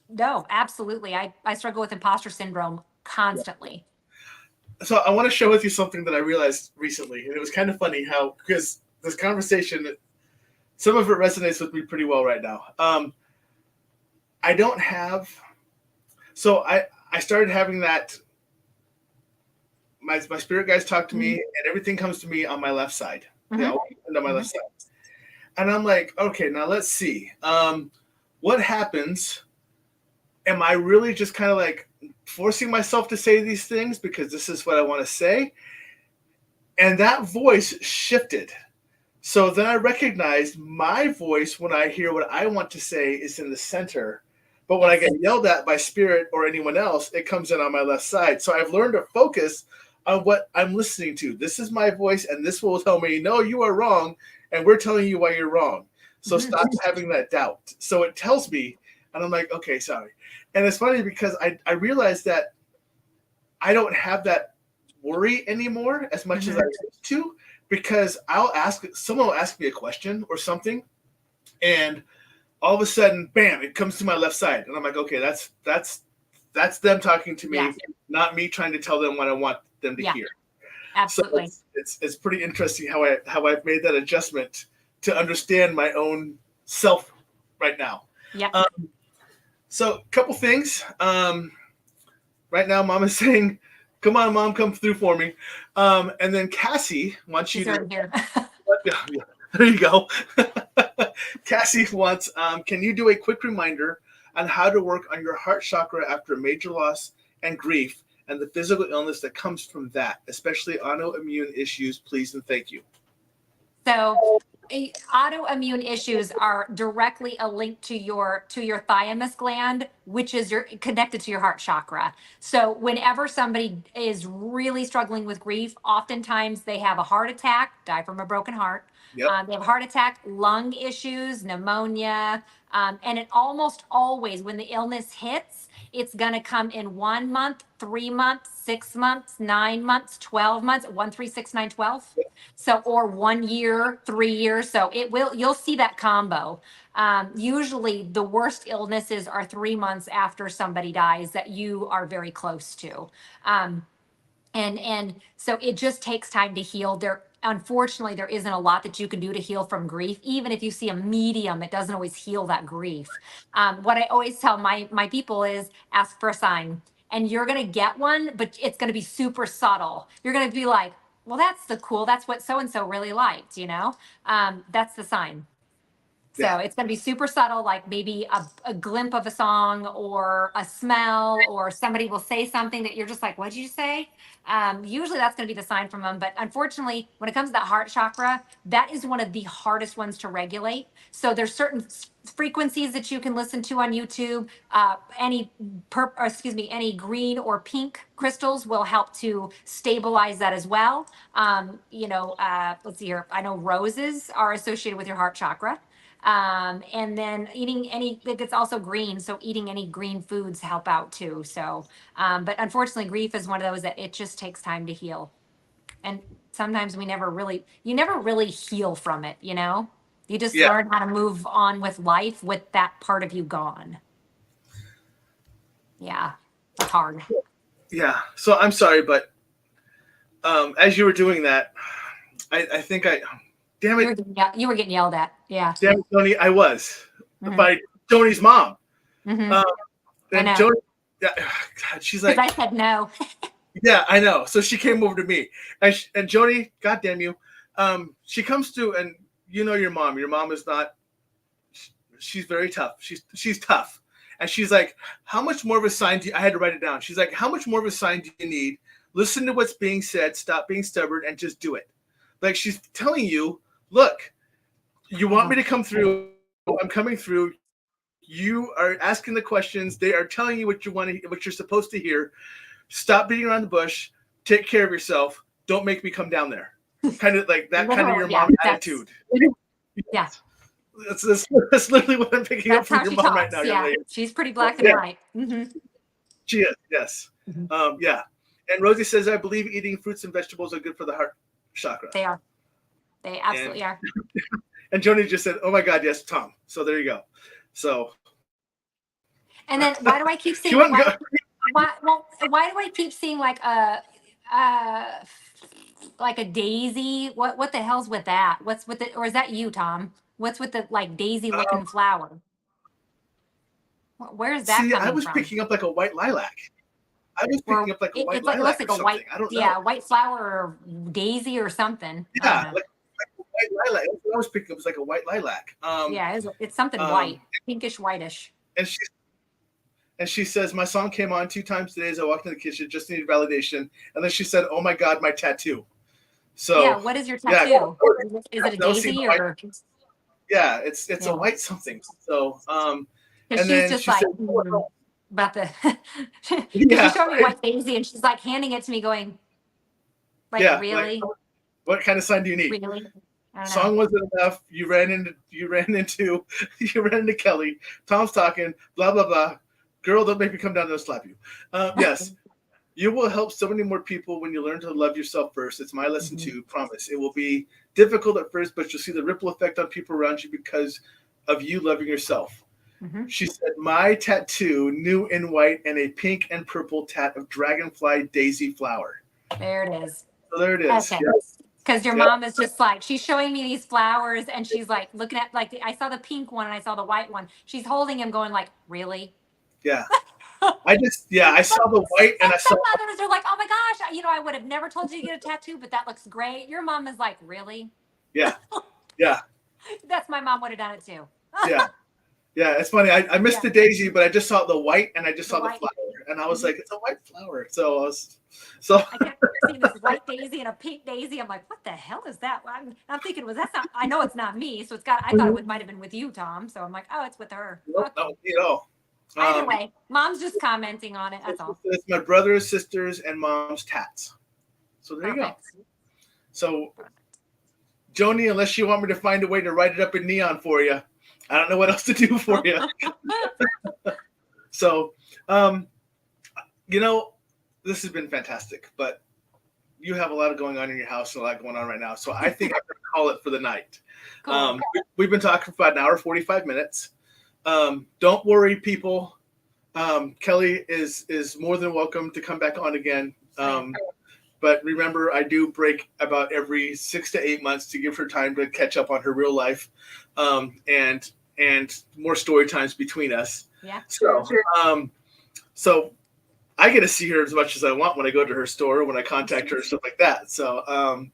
no, absolutely. I struggle with imposter syndrome constantly. So I want to share with you something that I realized recently. And it was kind of funny how, because this conversation, some of it resonates with me pretty well right now. I don't have, so I started having that, my spirit guides talk to me, and everything comes to me on my left side. On my left side. And I'm like, okay, now let's see. What happens? Am I really just kind of like forcing myself to say these things because this is what I want to say? And that voice shifted. So then I recognized my voice when I hear what I want to say is in the center. But when I get yelled at by spirit or anyone else, it comes in on my left side. So I've learned to focus on what I'm listening to. This is my voice, and this will tell me, no, you are wrong, and we're telling you why you're wrong. So stop having that doubt. So it tells me, and I'm like, okay, sorry. And it's funny because I realized that I don't have that worry anymore as much as I used to, because someone will ask me a question or something, and all of a sudden, bam, it comes to my left side. And I'm like, okay, that's them talking to me, Yes. not me trying to tell them what I want them to hear. Absolutely. So it's pretty interesting how I've made that adjustment to understand my own self right now. Yeah. So a couple things. Right now, Mom is saying, "Come on, Mom, come through for me." And then Cassie wants you She's to. right here. There you go. Cassie wants, can you do a quick reminder on how to work on your heart chakra after a major loss and grief and the physical illness that comes from that, especially autoimmune issues, please and thank you. So autoimmune issues are directly a link to your thymus gland, which is connected to your heart chakra. So whenever somebody is really struggling with grief, oftentimes they have a heart attack, die from a broken heart. Yep. They have heart attack, lung issues, pneumonia, and it almost always, when the illness hits, it's going to come in 1 month, 3 months, 6 months, 9 months, 12 months, 1, 3, 6, 9, 12. So, or 1 year, 3 years. So you'll see that combo. Usually the worst illnesses are 3 months after somebody dies that you are very close to. And so it just takes time to heal. Unfortunately, there isn't a lot that you can do to heal from grief. Even if you see a medium, it doesn't always heal that grief. What I always tell my people is ask for a sign, and you're going to get one, but it's going to be super subtle. You're going to be like, well, that's what so-and-so really liked, that's the sign. So it's going to be super subtle, like maybe a glimpse of a song or a smell, or somebody will say something that you're just like, what'd you say? Usually that's going to be the sign from them. But unfortunately, when it comes to that heart chakra, that is one of the hardest ones to regulate. So there's certain frequencies that you can listen to on YouTube. Any green or pink crystals will help to stabilize that as well. Let's see here. I know roses are associated with your heart chakra. And then it's also green. So eating any green foods help out too. So, but unfortunately grief is one of those that it just takes time to heal. And sometimes you never really heal from it. You just learn how to move on with life with that part of you gone. Yeah. That's hard. Yeah. So I'm sorry, but, as you were doing that, I think damn it. You were getting yelled at. Yeah. Damn it, Joni, I was by Joni's mom. Mm-hmm. And Joni, God, she's like, I said no. Yeah, I know. So she came over to me, and Joni, God damn you, she comes to, and your mom. Your mom is not. She's very tough. She's tough, and she's like, how much more of a sign I had to write it down. She's like, how much more of a sign do you need? Listen to what's being said. Stop being stubborn and just do it. Like she's telling you, look, you want me to come through. I'm coming through. You are asking the questions. They are telling you what you want to, what you're supposed to hear. Stop beating around the bush. Take care of yourself. Don't make me come down there. Kind of like that kind of your mom attitude. Yeah. That's literally what I'm picking up from your mom right now. Yeah. She's pretty black and white. Mm-hmm. She is, yes. Yeah. And Rosie says, I believe eating fruits and vegetables are good for the heart chakra. They are. They absolutely are. And Joni just said, oh my God, yes, Tom. So there you go. So. And then why do I keep seeing why do I keep seeing like a daisy? What the hell's with that? What's with it? Or is that you, Tom? What's with the like daisy looking flower? Where is that coming from? I was picking up like a white lilac. I was picking up like a white lilac. It looks like a white, I don't know. Yeah, white flower or daisy or something. Yeah, like a white lilac. What I was picking up was like a white lilac. Yeah, it's something white, pinkish, whitish. And she says, my song came on 2 times today as I walked in the kitchen, just needed validation. And then she said, oh my God, my tattoo. So yeah, what is your tattoo? Yeah, is it a daisy or? Yeah, it's a white something. So and then just like said, about the she showed me white daisy and she's like handing it to me going, like, really? Like, what kind of sign do you need? Really? Song wasn't enough. You ran into Kelli. Tom's talking, blah, blah, blah. Girl, don't make me come down there and slap you. Yes. You will help so many more people when you learn to love yourself first. It's my lesson too, promise. It will be difficult at first, but you'll see the ripple effect on people around you because of you loving yourself. Mm-hmm. She said, my tattoo, new in white and a pink and purple tat of dragonfly daisy flower. There it is. So there it is. Okay. Yep. Because your Yep. mom is just like, she's showing me these flowers and she's like looking at, like, I saw the pink one and I saw the white one. She's holding him going like, really? Yeah. I saw the white and I saw. Some mothers are like, oh my gosh, I would have never told you to get a tattoo, but that looks great. Your mom is like, really? Yeah. Yeah. That's my mom would have done it too. Yeah. Yeah. It's funny. I missed the daisy, but I just saw the white and I just saw the white. flower. And I was like, it's a white flower. So I kept seeing this white daisy and a pink daisy. I'm like, what the hell is that? I'm thinking, that's not, I know it's not me. So I thought it might have been with you, Tom. So I'm like, oh, it's with her. Nope, no. Either way, mom's just commenting on it. That's all. It's my brothers, sisters, and mom's tats. So there you go. So, Joni, unless you want me to find a way to write it up in neon for you, I don't know what else to do for you. So, this has been fantastic, but you have a lot going on in your house and a lot going on right now. So I think I'm going to call it for the night. Cool. We've been talking for about an hour, 45 minutes. Don't worry, people. Kelli is more than welcome to come back on again. But remember, I do break about every 6 to 8 months to give her time to catch up on her real life, and more story times between us. Yeah. So I get to see her as much as I want when I go to her store, when I contact her, stuff like that. So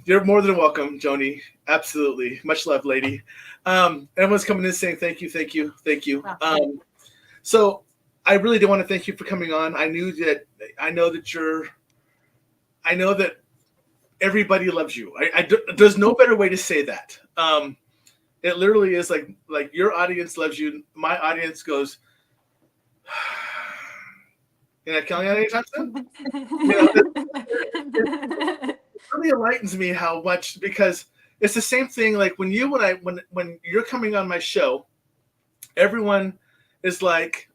you're more than welcome, Joni. Absolutely. Much love, lady. Everyone's coming in saying thank you. So I really do want to thank you for coming on. I know that everybody loves you. There's no better way to say that. It literally is like your audience loves you. My audience goes, can I count on anytime soon? It really enlightens me how much, because it's the same thing. Like when you're coming on my show, everyone is like,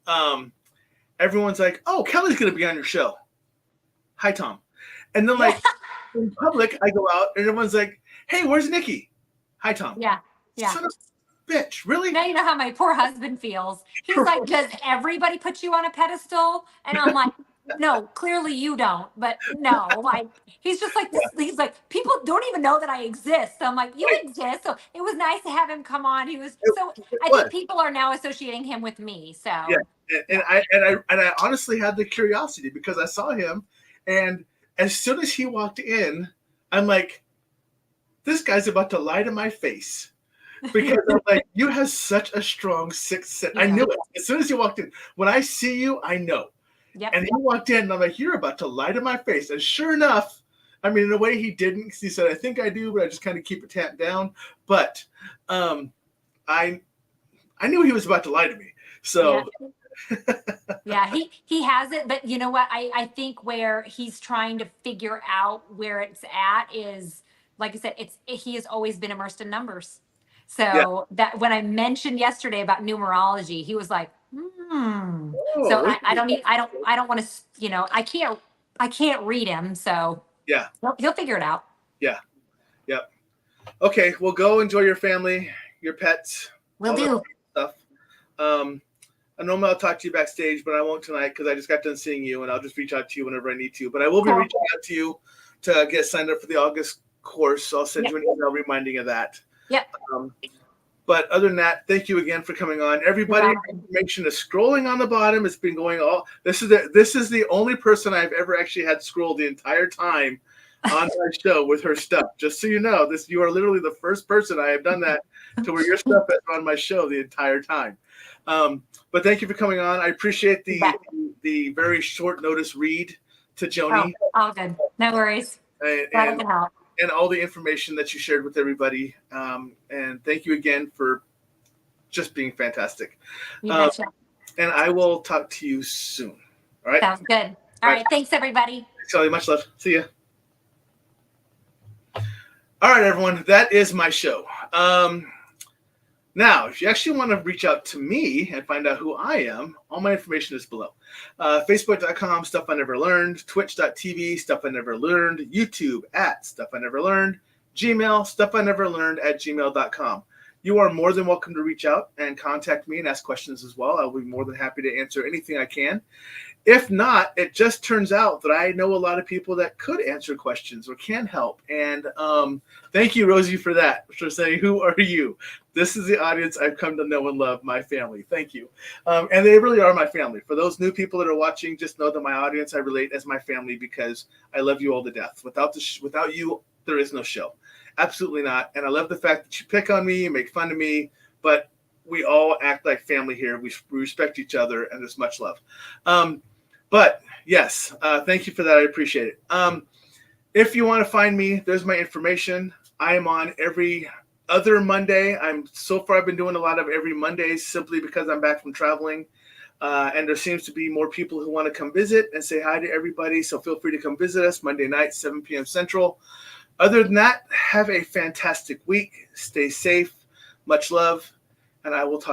everyone's like, oh, Kelly's going to be on your show. Hi, Tom. And then like in public, I go out and everyone's like, hey, where's Nikki? Hi, Tom. Yeah. Son of a bitch. Really? Now you know how my poor husband feels. He's like, does everybody put you on a pedestal? And I'm like, no, clearly you don't. But no, like he's just like this. He's like, people don't even know that I exist. So I'm like, you exist. So it was nice to have him come on. I think people are now associating him with me. So yeah, and I honestly had the curiosity because I saw him, and as soon as he walked in, I'm like, this guy's about to lie to my face. Because I'm like, you have such a strong sixth sense. Yeah. I knew it. As soon as he walked in, when I see you, I know. Yep. And he walked in and I'm like, you're about to lie to my face. And sure enough, I mean, in a way he didn't, because he said, I think I do, but I just kind of keep it tamped down. But I knew he was about to lie to me. So yeah, he has it. But you know what? I think where he's trying to figure out where it's at is, like I said, he has always been immersed in numbers. So that when I mentioned yesterday about numerology, he was like, So I don't want to, I can't read him. So yeah, he'll figure it out. Yeah. Yep. Okay. Well, go enjoy your family, your pets. Will do. Stuff. Normally I'll talk to you backstage, but I won't tonight because I just got done seeing you, and I'll just reach out to you whenever I need to. But I will be reaching out to you to get signed up for the August course. So I'll send you an email reminding of that. Yep. But other than that, thank you again for coming on. Everybody, information is scrolling on the bottom. It's been going all. This is the only person I've ever actually had scroll the entire time on my show with her stuff. Just so you know, you are literally the first person I have done that to where your stuff is on my show the entire time. But thank you for coming on. I appreciate the very short notice read to Joni. Oh, all good. No worries. Glad I can help. And all the information that you shared with everybody. And thank you again for just being fantastic. You betcha. And I will talk to you soon. All right? Sounds good. All right. Thanks, everybody. Thanks, Kelly. Much love. See ya. All right, everyone. That is my show. Now, if you actually want to reach out to me and find out who I am, all my information is below. Facebook.com, Stuff I Never Learned. Twitch.tv, Stuff I Never Learned. YouTube @ Stuff I Never Learned. Gmail, Stuff I Never Learned @gmail.com. you are more than welcome to reach out and contact me and ask questions as well. I'll be more than happy to answer anything I can. If not, it just turns out that I know a lot of people that could answer questions or can help. And thank you, Rosie, for that, for saying, who are you? This is the audience I've come to know and love, my family. Thank you. And they really are my family. For those new people that are watching, just know that my audience I relate as my family because I love you all to death. Without you, there is no show. Absolutely not. And I love the fact that you pick on me, you make fun of me, but we all act like family here. We respect each other, and there's much love. But yes, thank you for that. I appreciate it. If you want to find me, there's my information. I am on every other Monday. I've been doing a lot of every Mondays simply because I'm back from traveling. And there seems to be more people who want to come visit and say hi to everybody. So feel free to come visit us Monday night, 7 p.m. Central. Other than that, have a fantastic week. Stay safe. Much love. And I will talk